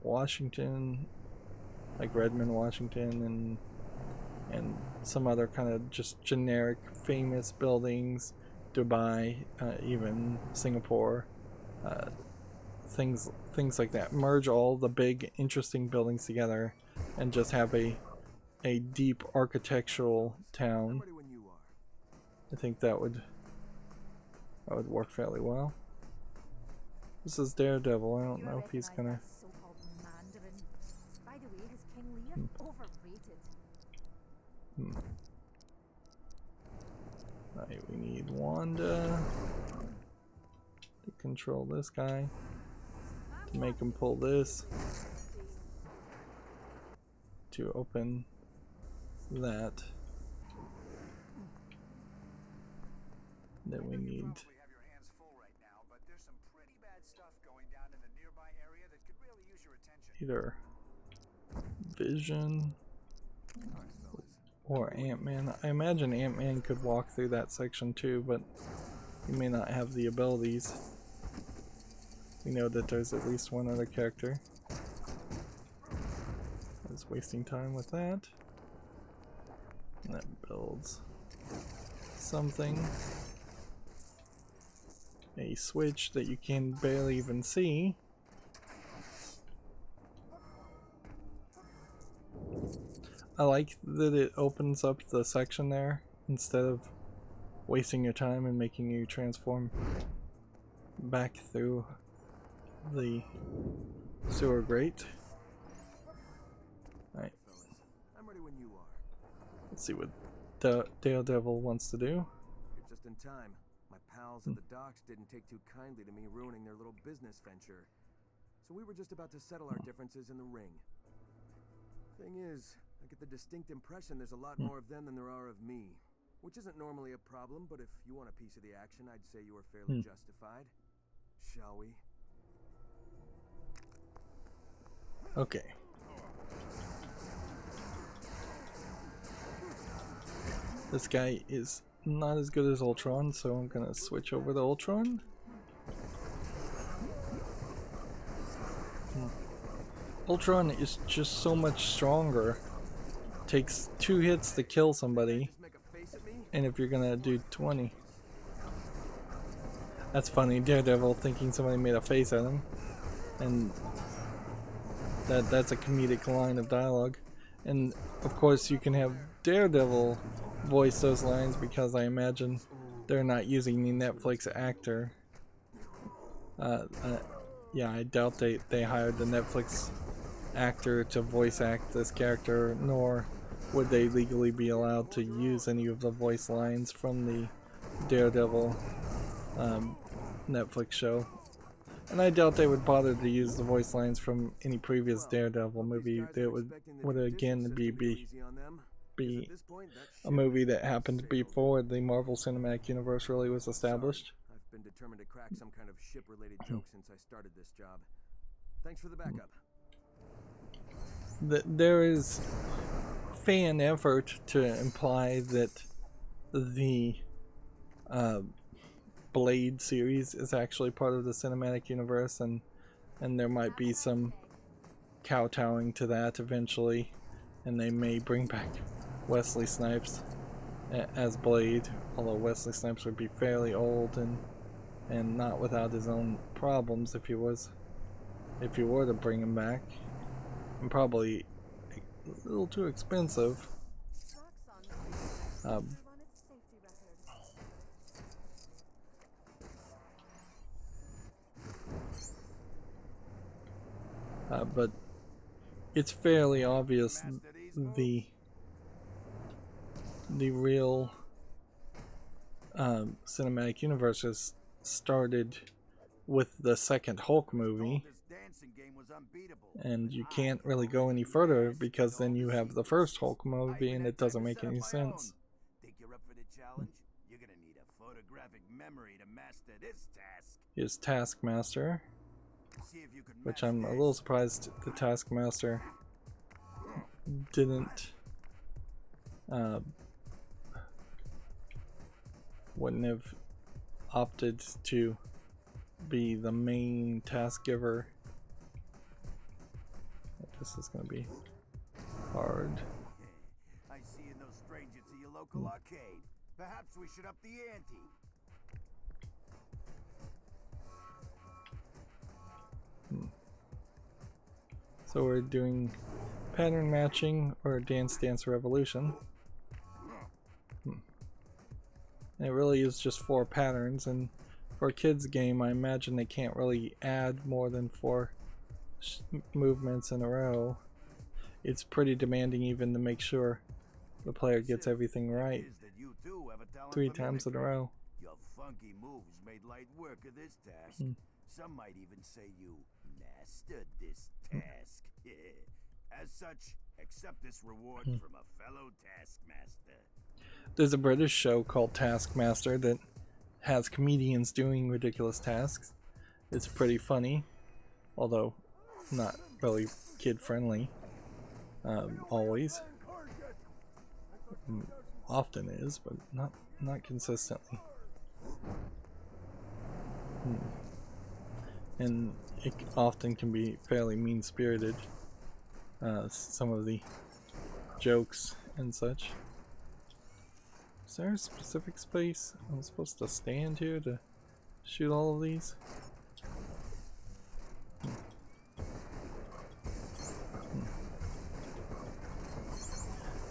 Washington, like Redmond, Washington, and some other kind of just generic famous buildings, Dubai, even Singapore, things like that. Merge all the big interesting buildings together and just have a deep architectural town. I think that would work fairly well. This is Daredevil. I don't know if he's gonna... By the way, his King Lear overrated. Right, we need Wanda to control this guy, to make him pull this, to open that. Then we need either Vision or Ant-Man. I imagine Ant-Man could walk through that section too, but he may not have the abilities. We know that there's at least one other character. I was wasting time with that. And that builds something. A switch that you can barely even see. I like that it opens up the section there instead of wasting your time and making you transform back through the sewer grate. Alright. I'm ready when you are. Let's see what Daredevil wants to do. You're just in time. My pals at the docks didn't take too kindly to me ruining their little business venture. So we were just about to settle our differences in the ring. Thing is, I get the distinct impression there's a lot more of them than there are of me. Which isn't normally a problem, but if you want a piece of the action, I'd say you are fairly justified. Shall we? Okay. This guy is not as good as Ultron, so I'm gonna switch over to Ultron. Ultron is just so much stronger takes 2 hits to kill somebody, Just make a face at me? and if you're gonna do 20. That's funny, Daredevil thinking somebody made a face at him, and that's a comedic line of dialogue. And of course you can have Daredevil voice those lines because I imagine they're not using the Netflix actor. Yeah, I doubt they hired the Netflix actor to voice act this character, nor would they legally be allowed to use any of the voice lines from the Daredevil Netflix show. And I doubt they would bother to use the voice lines from any previous Daredevil movie. That would again be a movie that happened before the Marvel Cinematic Universe really was established. I've been determined to crack some kind of ship-related joke since I started this job. Thanks for the backup. There is fan effort to imply that the Blade series is actually part of the cinematic universe, and there might be some kowtowing to that eventually, and they may bring back Wesley Snipes as Blade, although Wesley Snipes would be fairly old and not without his own problems if you were to bring him back, and probably a little too expensive. But it's fairly obvious the real cinematic universe has started with the second Hulk movie, and you can't really go any further because then you have the first Hulk movie and it doesn't make any sense. Think you're up for the challenge? You're gonna need a photographic memory to master this task. Here's Taskmaster, See if you can which match I'm a this. little surprised the Taskmaster didn't wouldn't have opted to be the main task giver. This is gonna be hard. I see you no stranger to your local arcade. Perhaps we should up the ante. So we're doing pattern matching or Dance Dance Revolution. And it really is just 4 patterns, and for a kids game I imagine they can't really add more than 4 movements in a row. It's pretty demanding even to make sure the player gets everything right 3 times in a row. Your funky moves made light work of this task. Some might even say you mastered this task. As such, accept this reward from a fellow Taskmaster. There's a British show called Taskmaster that has comedians doing ridiculous tasks. It's pretty funny, although not really kid friendly. Always. Often is, but not consistently. And it often can be fairly mean-spirited. Some of the jokes and such. Is there a specific space I'm supposed to stand here to shoot all of these?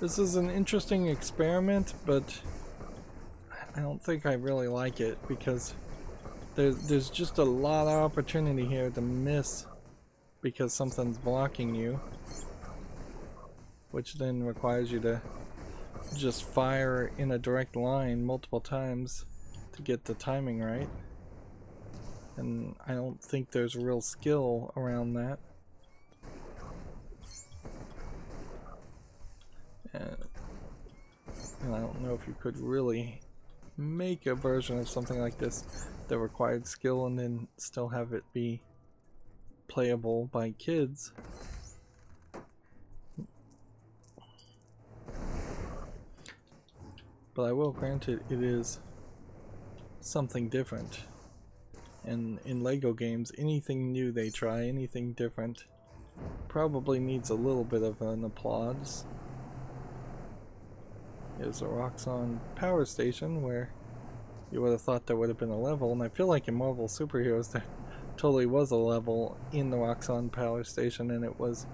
This is an interesting experiment, but I don't think I really like it because there's just a lot of opportunity here to miss because something's blocking you, which then requires you to just fire in a direct line multiple times to get the timing right. And I don't think there's real skill around that. And I don't know if you could really make a version of something like this that required skill and then still have it be playable by kids. But I will grant it is something different. And in LEGO games, anything new they try, anything different, probably needs a little bit of an applause. Here's a Roxon power station where you would have thought there would have been a level, and I feel like in Marvel Superheroes there totally was a level in the Roxon power station, and it was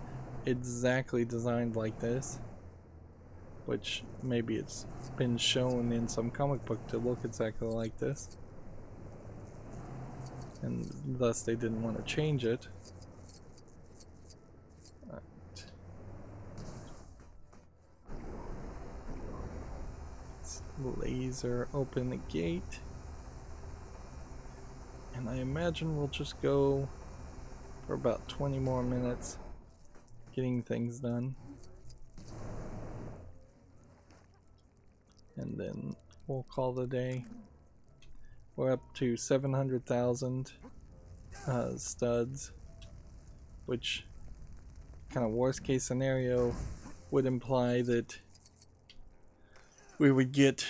exactly designed like this, which maybe it's been shown in some comic book to look exactly like this, and thus they didn't want to change it. Right. Let's laser open the gate, and I imagine we'll just go for about 20 more minutes getting things done, and then we'll call the day. We're up to 700,000 studs, which kind of worst case scenario would imply that we would get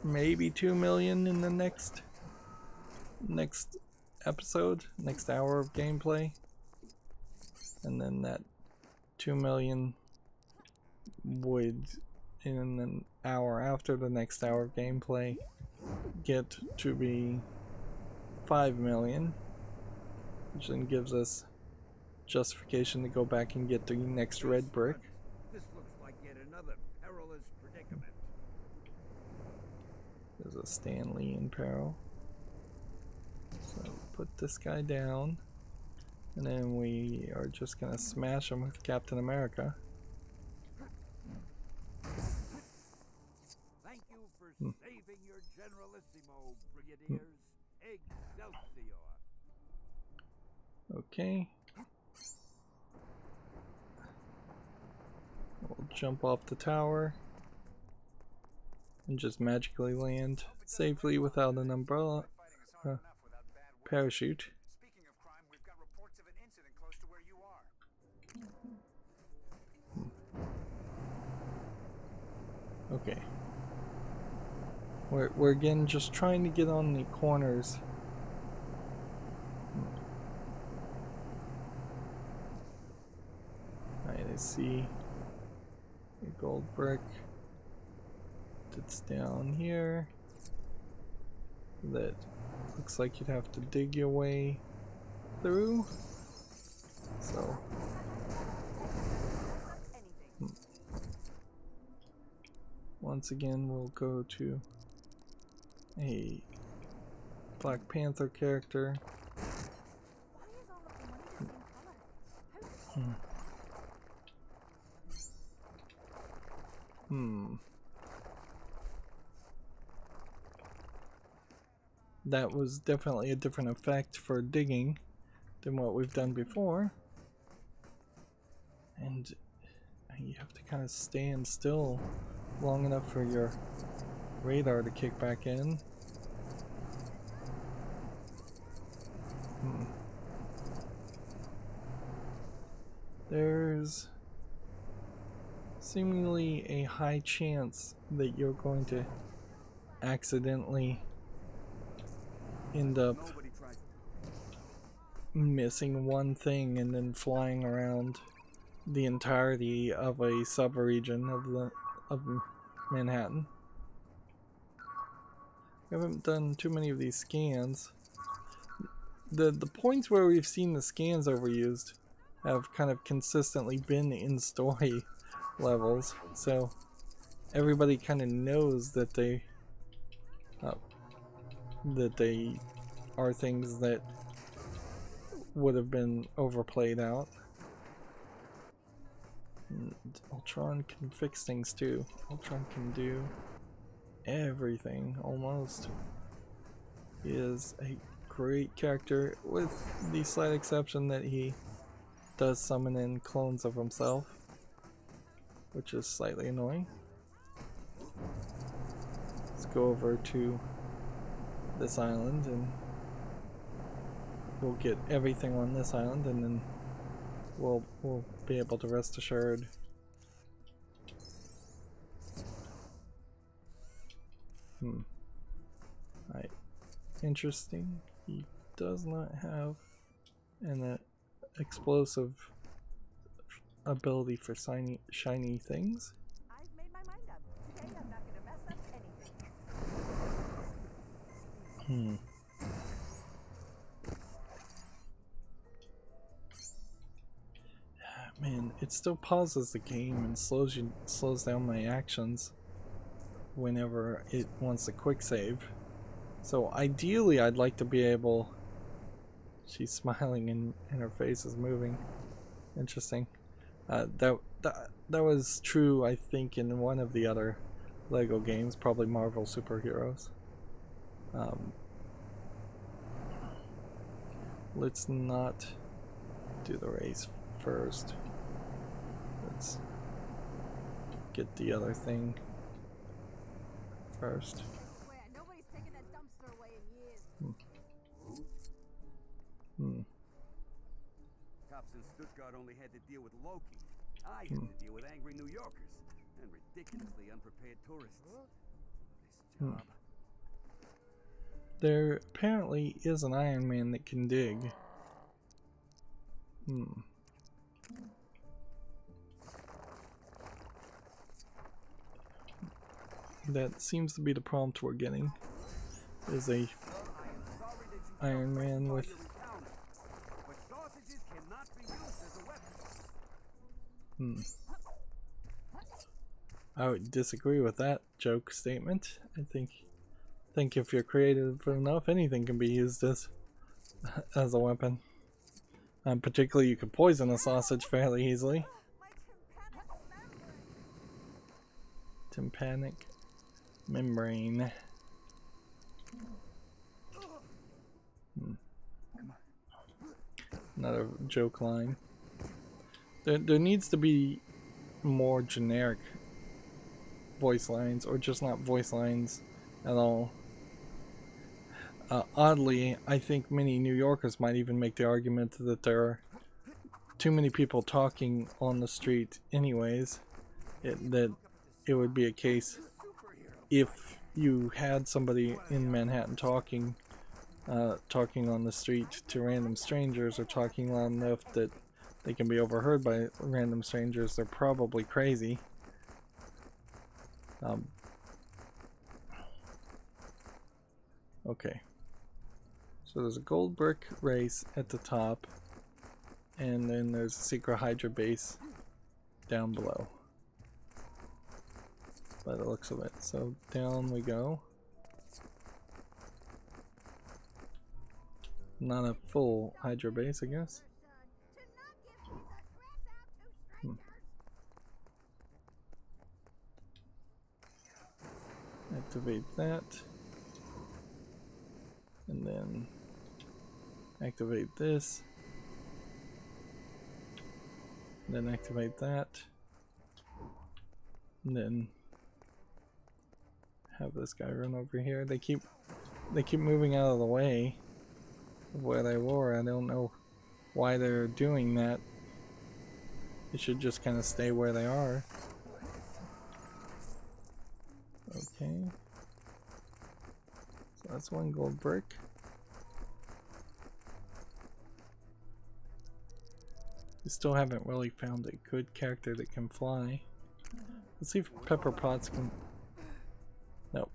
maybe 2 million in the next episode, next hour of gameplay, and then that 2 million would, in an hour after the next hour of gameplay, get to be 5 million, which then gives us justification to go back and get the next red brick. This looks like yet another perilous predicament. There's a Stanley in peril. So put this guy down, and then we are just gonna smash him with Captain America. Thank you for saving your Generalissimo, Brigadiers. Excelsior. Okay. We'll jump off the tower and just magically land safely without an umbrella parachute. Speaking of crime, we've got reports of an incident close to where you are. Okay. We're again just trying to get on the corners. Alright, I see a gold brick that's down here that looks like you'd have to dig your way through. So once again we'll go to a Black Panther character. That was definitely a different effect for digging than what we've done before. And you have to kind of stand still long enough for your radar to kick back in. There's seemingly a high chance that you're going to accidentally end up missing one thing and then flying around the entirety of a sub-region of Manhattan. I haven't done too many of these scans. The points where we've seen the scans overused have kind of consistently been in story levels, so everybody kind of knows that they are things that would have been overplayed out. And Ultron can fix things too. Ultron can do everything almost. He is a great character, with the slight exception that he does summon in clones of himself, which is slightly annoying. Let's go over to this island and we'll get everything on this island, and then we'll be able to rest assured. Right. Interesting. He does not have an explosive ability for shiny things. I've made my mind up. Man, it still pauses the game and slows down my actions whenever it wants a quick save. So ideally I'd like to be able... She's smiling and her face is moving. Interesting. That was true, I think, in one of the other LEGO games, probably Marvel Superheroes. Let's not do the race first. Let's get the other thing first. Nobody's taken that dumpster away in years. Cops in Stuttgart only had to deal with Loki. I had to deal with angry New Yorkers and ridiculously unprepared tourists. This job. There apparently is an Iron Man that can dig. That seems to be the prompt we're getting. Is a Iron Man with... But sausages cannot be used as a weapon. I would disagree with that joke statement. I think if you're creative enough, anything can be used as a weapon. Particularly, you can poison a sausage fairly easily. Tympanic membrane. Another joke line. There needs to be more generic voice lines, or just not voice lines at all. Oddly, I think many New Yorkers might even make the argument that there are too many people talking on the street anyways, that it would be a case if you had somebody in Manhattan talking on the street to random strangers, or talking loud enough that they can be overheard by random strangers, they're probably crazy. Okay. So there's a gold brick race at the top, and then there's a secret Hydra base down below, by the looks of it. So down we go. Not a full Hydra base, I guess. Activate that. And then activate this. And then activate that. And then have this guy run over here. They keep moving out of the way of where they were. I don't know why they're doing that. They should just kind of stay where they are. Okay. So that's one gold brick. We still haven't really found a good character that can fly. Let's see if Pepper Potts can... Nope.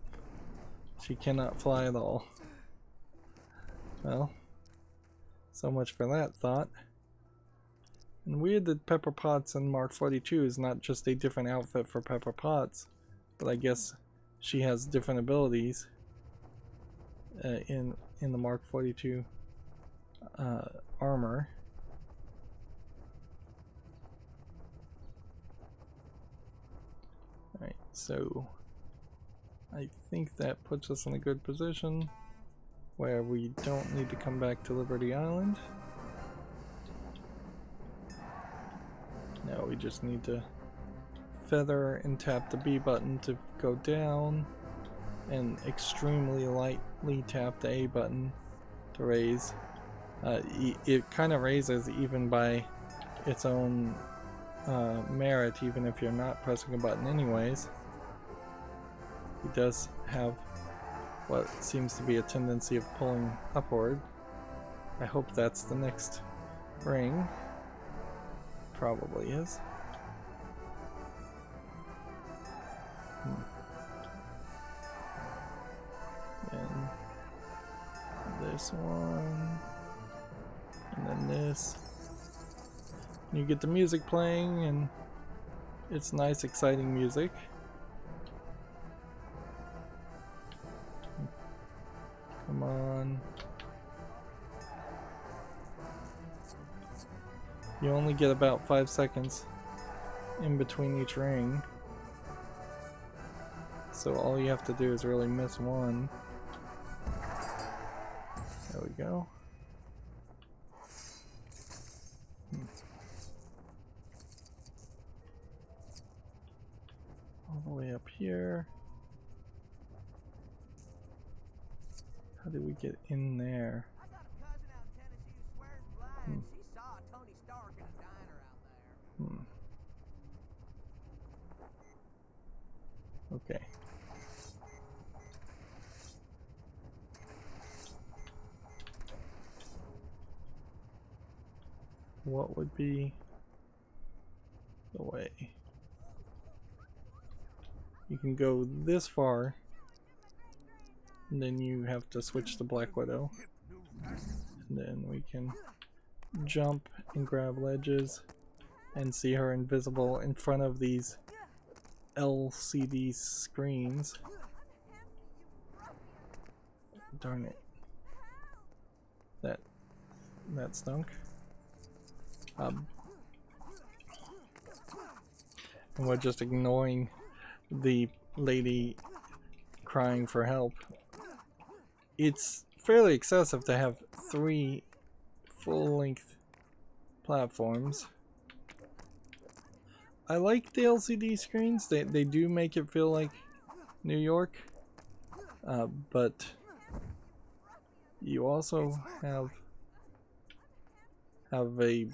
She cannot fly at all. Well, so much for that thought. And weird that Pepper Potts in Mark 42 is not just a different outfit for Pepper Potts, but I guess she has different abilities in the Mark 42 armor. Alright, so I think that puts us in a good position where we don't need to come back to Liberty Island. No, we just need to feather and tap the B button to go down, and extremely lightly tap the A button to raise. It kind of raises even by its own merit, even if you're not pressing a button anyways. It does have what seems to be a tendency of pulling upward. I hope that's the next ring. Probably is. And this one, and then this. You get the music playing, and it's nice, exciting music. Come on. You only get about 5 seconds in between each ring. So all you have to do is really miss one. There we go. All the way up here. How do we get in there? I got a cousin out in Tennessee who swears blind. She saw Tony Stark in a diner out there. Okay. What would be the way? You can go this far, and then you have to switch to Black Widow. And then we can jump and grab ledges and see her invisible in front of these LCD screens. Darn it. That stunk. And we're just ignoring the lady crying for help. It's fairly excessive to have 3 full-length platforms. I like the LCD screens. They do make it feel like New York, but you also have a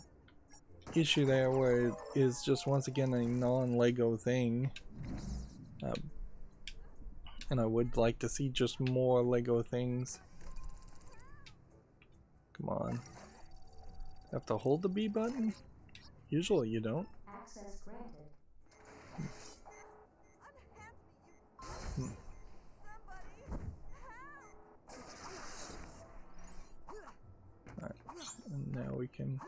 issue there where it is just once again a non-Lego thing, and I would like to see just more Lego things. Come on. Have to hold the B button? Usually you don't. Access granted. Alright, and now we can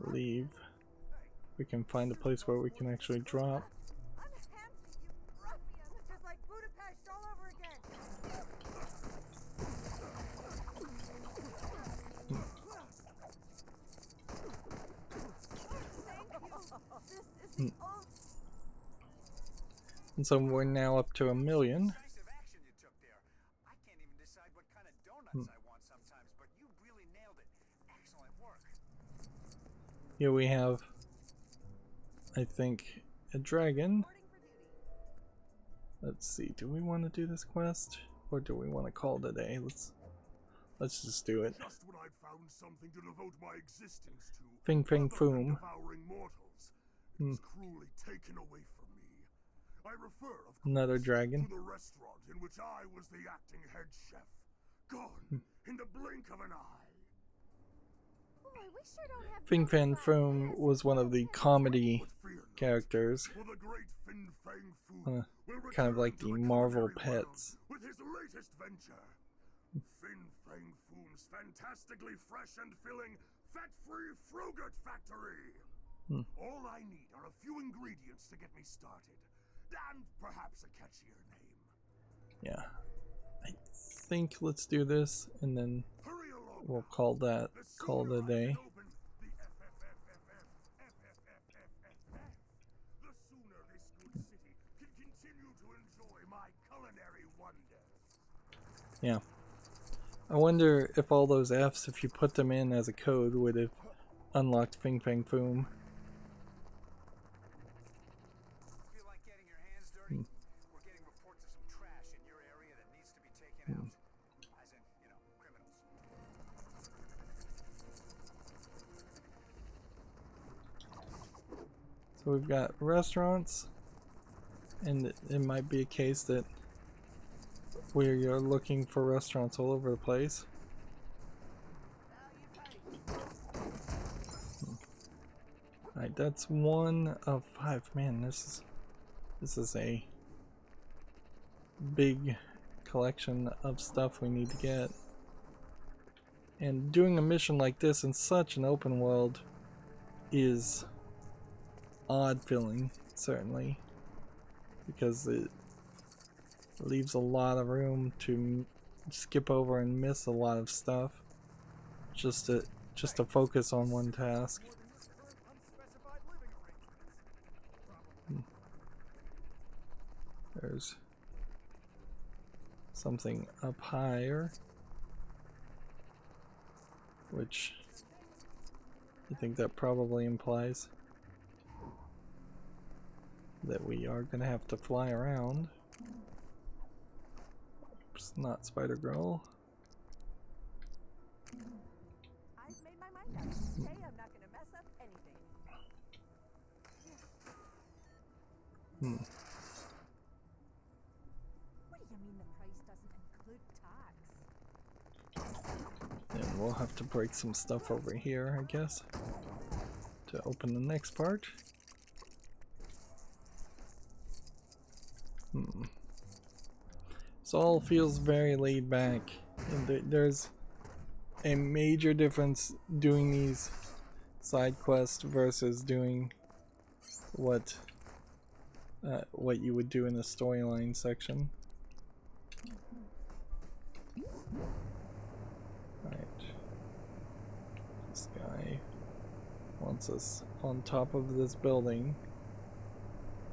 leave. We can find a place where we can actually drop. And so we're now up to 1 million. Here we have, I think, a dragon. Let's see, do we want to do this quest? Or do we want to call it a day? Let's just do it. Just when I'd found something to devote my existence to, Fing Fang Foom. devouring mortals, it was cruelly taken away from me. I refer, of course, Another dragon. to the restaurant in which I was the acting head chef. Gone in the blink of an eye. Boy, we sure don't have Fing Fang Foom was one of the comedy characters. For the great Fin Fang Foom will Kind of like the return to Marvel culinary pets. world with his latest venture. Fin Fang Foom's fantastically fresh and filling fat-free Frogurt Factory. All I need are a few ingredients to get me started, and perhaps a catchier name. Yeah. I think let's do this and then Hurry along. we'll call it a day. The sooner this good city can continue to enjoy my culinary wonders. Yeah. I wonder if all those F's, if you put them in as a code, would have unlocked Fing Fang Foom. Feel like getting your hands dirty? We're getting reports of some trash in your area that needs to be taken out. As in, you know, criminals. So we've got restaurants, and it might be a case that where you're looking for restaurants all over the place. Alright, that's 1 of 5. Man, this is a big collection of stuff we need to get. And doing a mission like this in such an open world is odd feeling, certainly, because it leaves a lot of room to skip over and miss a lot of stuff just to focus on one task. There's something up higher, which I think that probably implies that we are going to have to fly around. Oops, not Spider Girl. I've made my mind up. Today I'm not going to mess up anything. What do you mean the price doesn't include tax? And we'll have to break some stuff over here, I guess, to open the next part. This all feels very laid back, and there's a major difference doing these side quests versus doing what you would do in the storyline section. Right. This guy wants us on top of this building.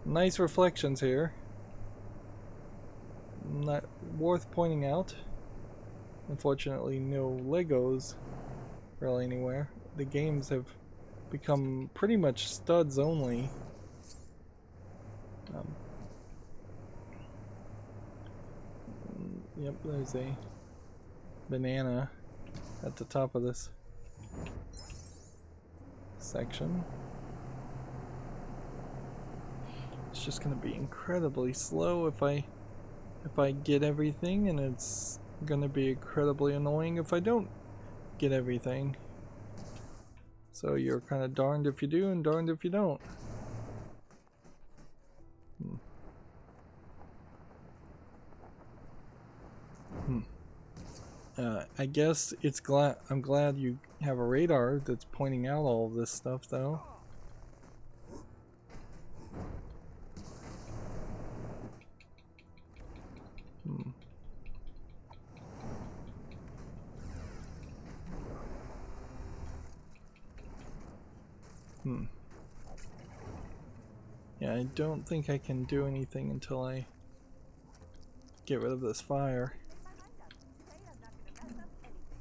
Nice reflections here. Not worth pointing out. Unfortunately, no Legos really anywhere. The games have become pretty much studs only. Yep, there's a banana at the top of this section. It's just going to be incredibly slow if I get everything, and it's going to be incredibly annoying if I don't get everything. So you're kind of darned if you do and darned if you don't. I guess I'm glad you have a radar that's pointing out all of this stuff, though. Yeah, I don't think I can do anything until I get rid of this fire.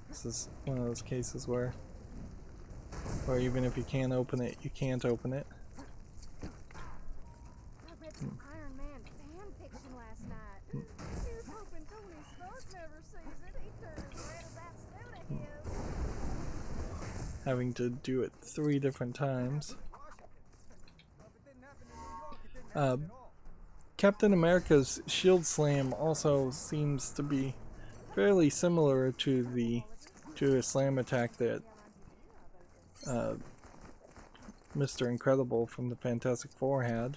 This is one of those cases where even if you can open it, you can't open it. I read some Iron Man fan fiction last night. Here's hoping Tony Stark never sees it. He turned as red as that suit of his. Having to do it 3 different times. Captain America's shield slam also seems to be fairly similar to a slam attack that Mr. Incredible from the Fantastic Four had.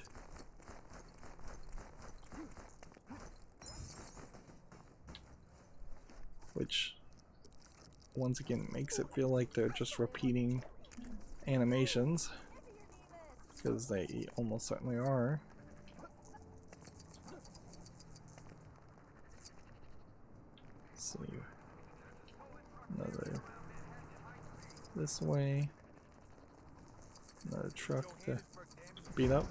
Which once again makes it feel like they're just repeating animations, because they almost certainly are. Let's see. Another this way. Another truck to beat up.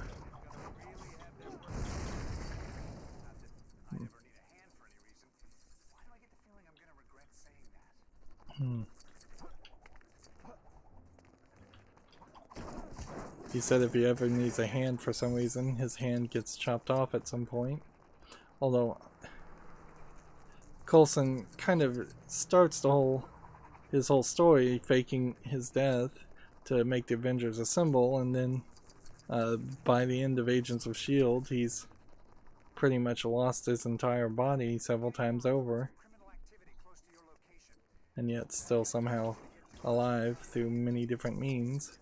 He said if he ever needs a hand for some reason, his hand gets chopped off at some point. Although Coulson kind of starts his whole story faking his death to make the Avengers Assemble, and then by the end of Agents of S.H.I.E.L.D. he's pretty much lost his entire body several times over, and yet still somehow alive through many different means.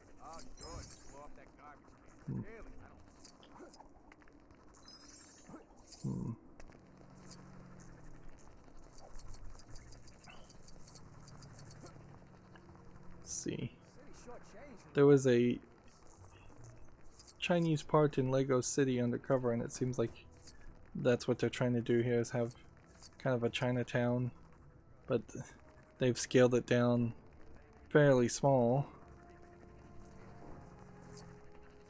there was a Chinese part in Lego City Undercover, and it seems like that's what they're trying to do here, is have kind of a Chinatown, but they've scaled it down fairly small,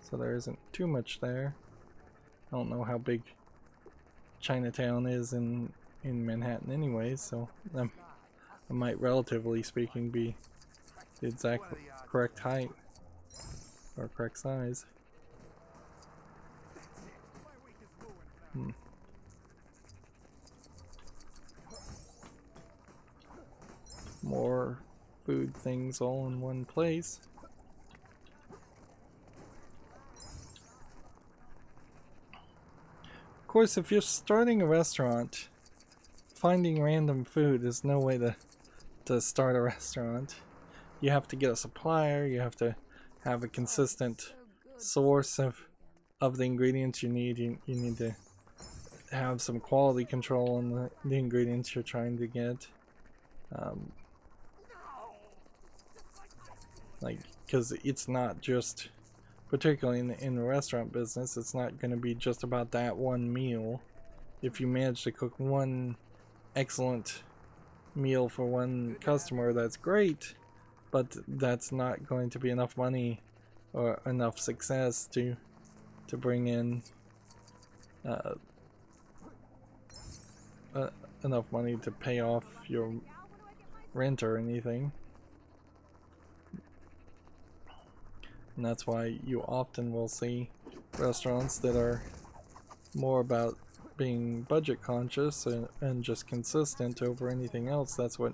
so there isn't too much there. I don't know how big Chinatown is in Manhattan anyways, so that might, relatively speaking, be the exact correct height or correct size. More food things all in one place. Of course, if you're starting a restaurant, finding random food is no way to start a restaurant. You have to get a supplier, you have to have a consistent source of the ingredients you need. You need to have some quality control on the ingredients you're trying to get. Like, because it's not just, particularly in the restaurant business, it's not going to be just about that one meal. If you manage to cook one excellent meal for one customer, that's great, but that's not going to be enough money or enough success to bring in enough money to pay off your rent or anything. And that's why you often will see restaurants that are more about being budget conscious and just consistent over anything else. That's what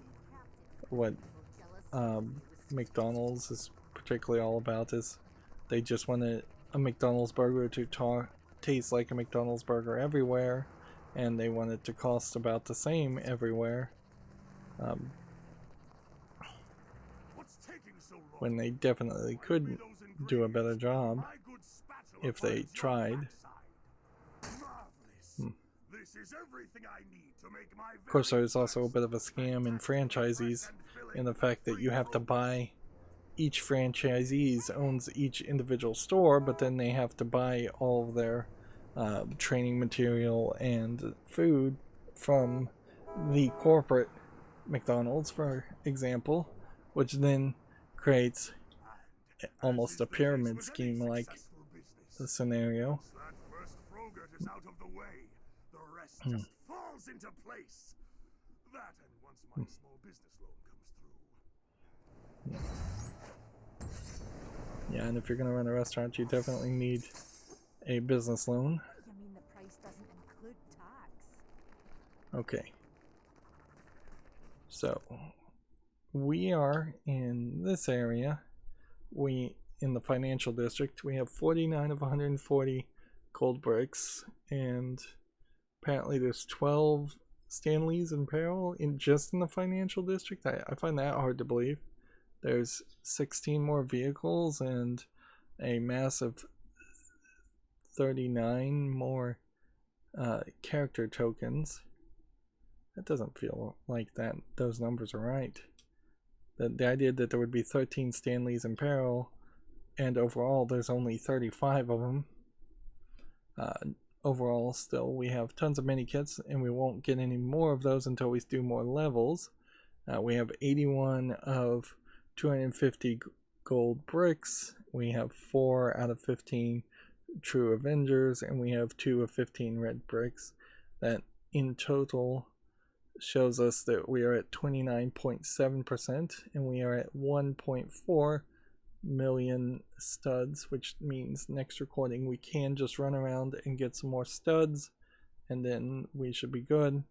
McDonald's is particularly all about, is they just want a McDonald's burger to taste like a McDonald's burger everywhere, and they want it to cost about the same everywhere. When they definitely could do a better job if they tried. Of course, there's also a bit of a scam in franchisees in the fact that you have to buy, each franchisee owns each individual store, but then they have to buy all of their training material and food from the corporate McDonald's, for example, which then creates almost a pyramid scheme like the scenario. Falls into place. That, and once my small business loan comes through. Yeah, and if you're going to run a restaurant, you definitely need a business loan. You mean the price doesn't include tax? Okay. So, we are in this area. In the financial district, we have 49 of 140 gold bricks, and apparently there's 12 Stanleys in peril just in the financial district. I find that hard to believe. There's 16 more vehicles and a massive 39 more character tokens. That doesn't feel like those numbers are right. The idea that there would be 13 Stanleys in peril, and overall there's only 35 of them. Overall, still, we have tons of mini kits, and we won't get any more of those until we do more levels. We have 81 of 250 gold bricks. We have 4 out of 15 true Avengers, and we have 2 of 15 red bricks. That in total shows us that we are at 29.7%, and we are at 1.4 million studs, which means next recording we can just run around and get some more studs, and then we should be good.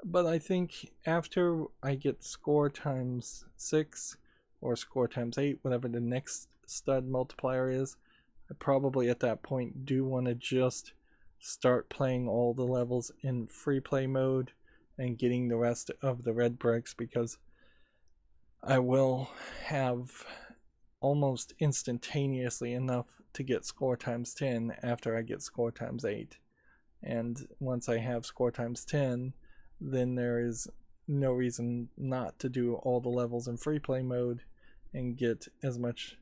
But I think after I get score times 6 or score times 8, whatever the next stud multiplier is, I probably at that point do want to just start playing all the levels in free play mode and getting the rest of the red bricks, because I will have almost instantaneously enough to get score times 10 after I get score times 8. And once I have score times 10, then there is no reason not to do all the levels in free play mode and get as much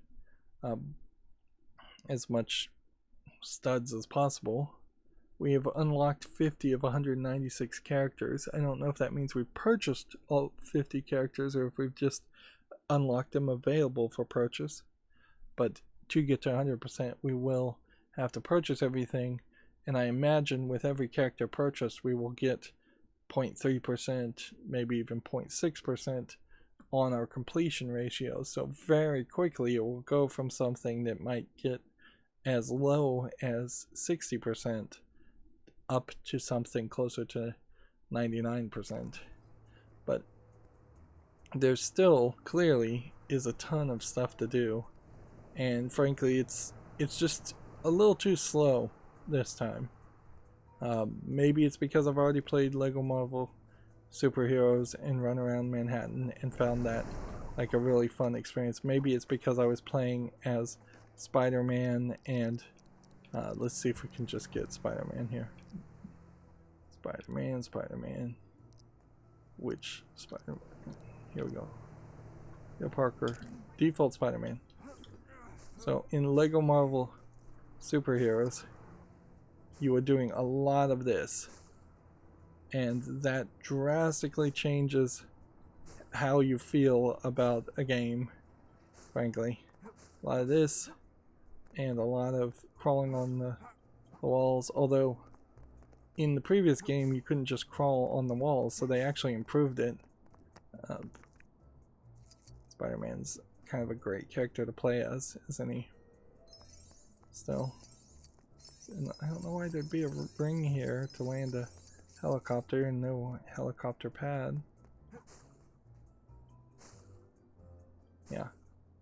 as much studs as possible. We have unlocked 50 of 196 characters. I don't know if that means we've purchased all 50 characters or if we've just unlocked them available for purchase. But to get to 100%, we will have to purchase everything. And I imagine with every character purchased, we will get 0.3%, maybe even 0.6% on our completion ratio. So very quickly it will go from something that might get as low as 60% up to something closer to 99%. But there still clearly is a ton of stuff to do, and frankly it's just a little too slow this time. Maybe it's because I've already played LEGO Marvel Superheroes and run around Manhattan and found that like a really fun experience. Maybe it's because I was playing as Spider-Man and let's see if we can just get Spider-Man here. Spider-Man. Which Spider-Man? Here we go. Yo, Parker. Default Spider-Man. So in LEGO Marvel Superheroes, you are doing a lot of this, and that drastically changes how you feel about a game, frankly. A lot of this and a lot of crawling on the walls, although in the previous game you couldn't just crawl on the walls, so they actually improved it. Spider-Man's kind of a great character to play as, isn't he? Still. And I don't know why there'd be a ring here to land a helicopter and no helicopter pad. Yeah.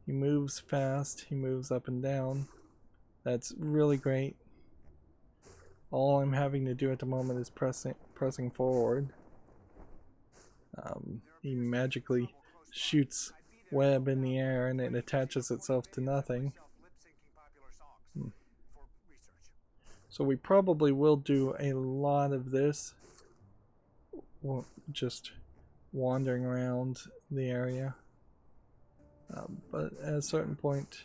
He moves fast, he moves up and down. That's really great. All I'm having to do at the moment is pressing forward. He magically shoots web in the air and it attaches itself to nothing. So we probably will do a lot of this, just wandering around the area. But at a certain point,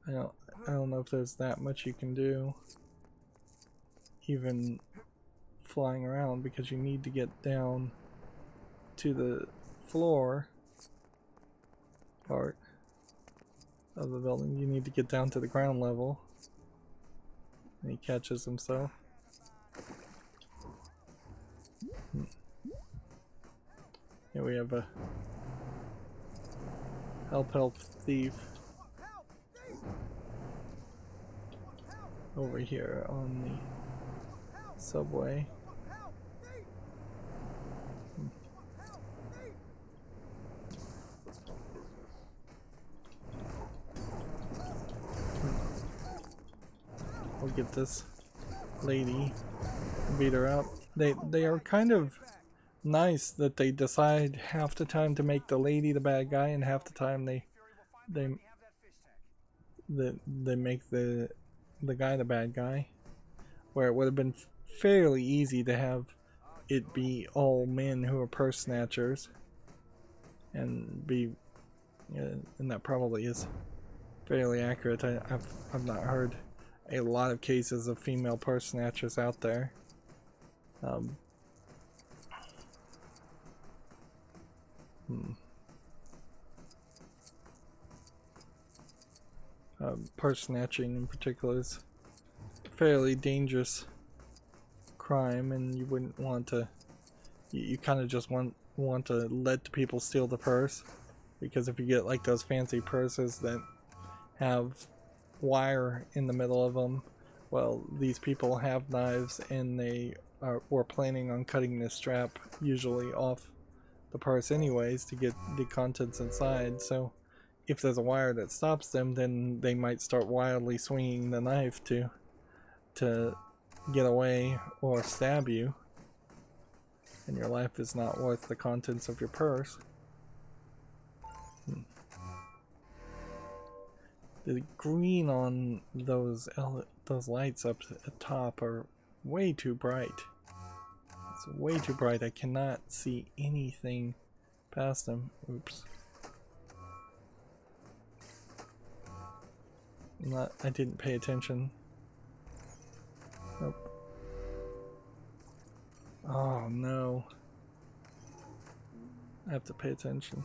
I don't know if there's that much you can do, even flying around, because you need to get down to the floor part of the building. You need to get down to the ground level. And he catches himself. Here we have a help thief over here on the subway. We'll get this lady, beat her up. They are kind of nice that they decide half the time to make the lady the bad guy and half the time they make the guy the bad guy, where it would have been fairly easy to have it be all men who are purse snatchers and be and that probably is fairly accurate. I've not heard a lot of cases of female purse snatchers out there. Purse snatching in particular is a fairly dangerous crime, and you wouldn't want to. You kind of just want to let the people steal the purse, because if you get like those fancy purses that have wire in the middle of them, well, these people have knives and they were planning on cutting the strap usually off the purse anyways to get the contents inside. So if there's a wire that stops them, then they might start wildly swinging the knife to get away or stab you, and your life is not worth the contents of your purse. The green on those lights up at top are way too bright. It's way too bright. I cannot see anything past them. Oops. I didn't pay attention. Nope. Oh no. I have to pay attention.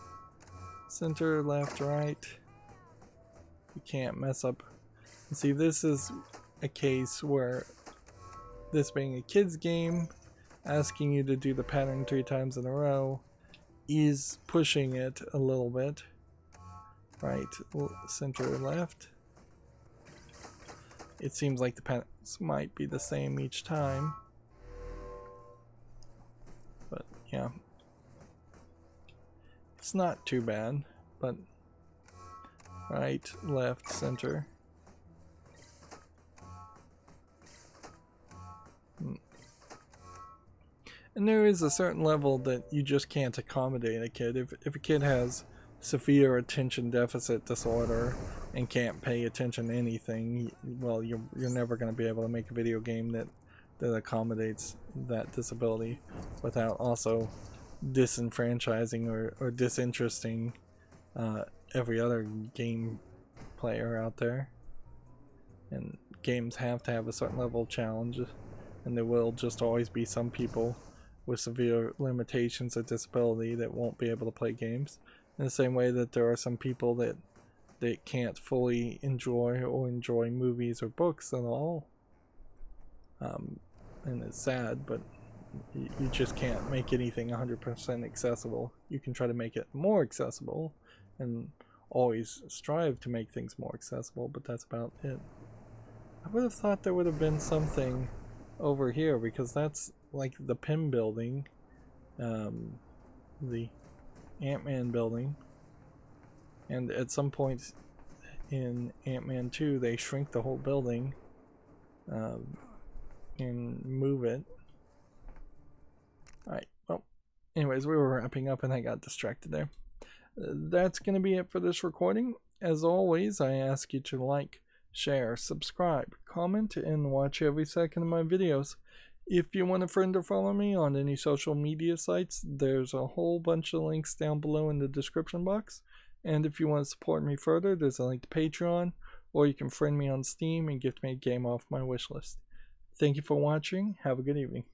Center, left, right. You can't mess up. See, this is a case where, this being a kid's game, asking you to do the pattern 3 times in a row is pushing it a little bit. Right, center, left. It seems like the patterns might be the same each time. But yeah. It's not too bad, but right, left, center. And there is a certain level that you just can't accommodate a kid. If a kid has severe attention deficit disorder and can't pay attention to anything, well, you're never going to be able to make a video game that accommodates that disability without also disenfranchising or disinteresting every other game player out there. And games have to have a certain level of challenge, and there will just always be some people with severe limitations or disability that won't be able to play games, in the same way that there are some people that can't fully enjoy movies or books at all. And it's sad, but you just can't make anything 100% accessible. You can try to make it more accessible and always strive to make things more accessible, but that's about it. I would have thought there would have been something over here, because that's like the PIM building, the Ant-Man building, and at some point in Ant-Man 2 they shrink the whole building and move it. Alright, well, anyways, we were wrapping up and I got distracted there. That's going to be it for this recording. As always, I ask you to like, share, subscribe, comment, and watch every second of my videos. If you want a friend or follow me on any social media sites, there's a whole bunch of links down below in the description box. And if you want to support me further, there's a link to Patreon, or you can friend me on Steam and gift me a game off my wishlist. Thank you for watching. Have a good evening.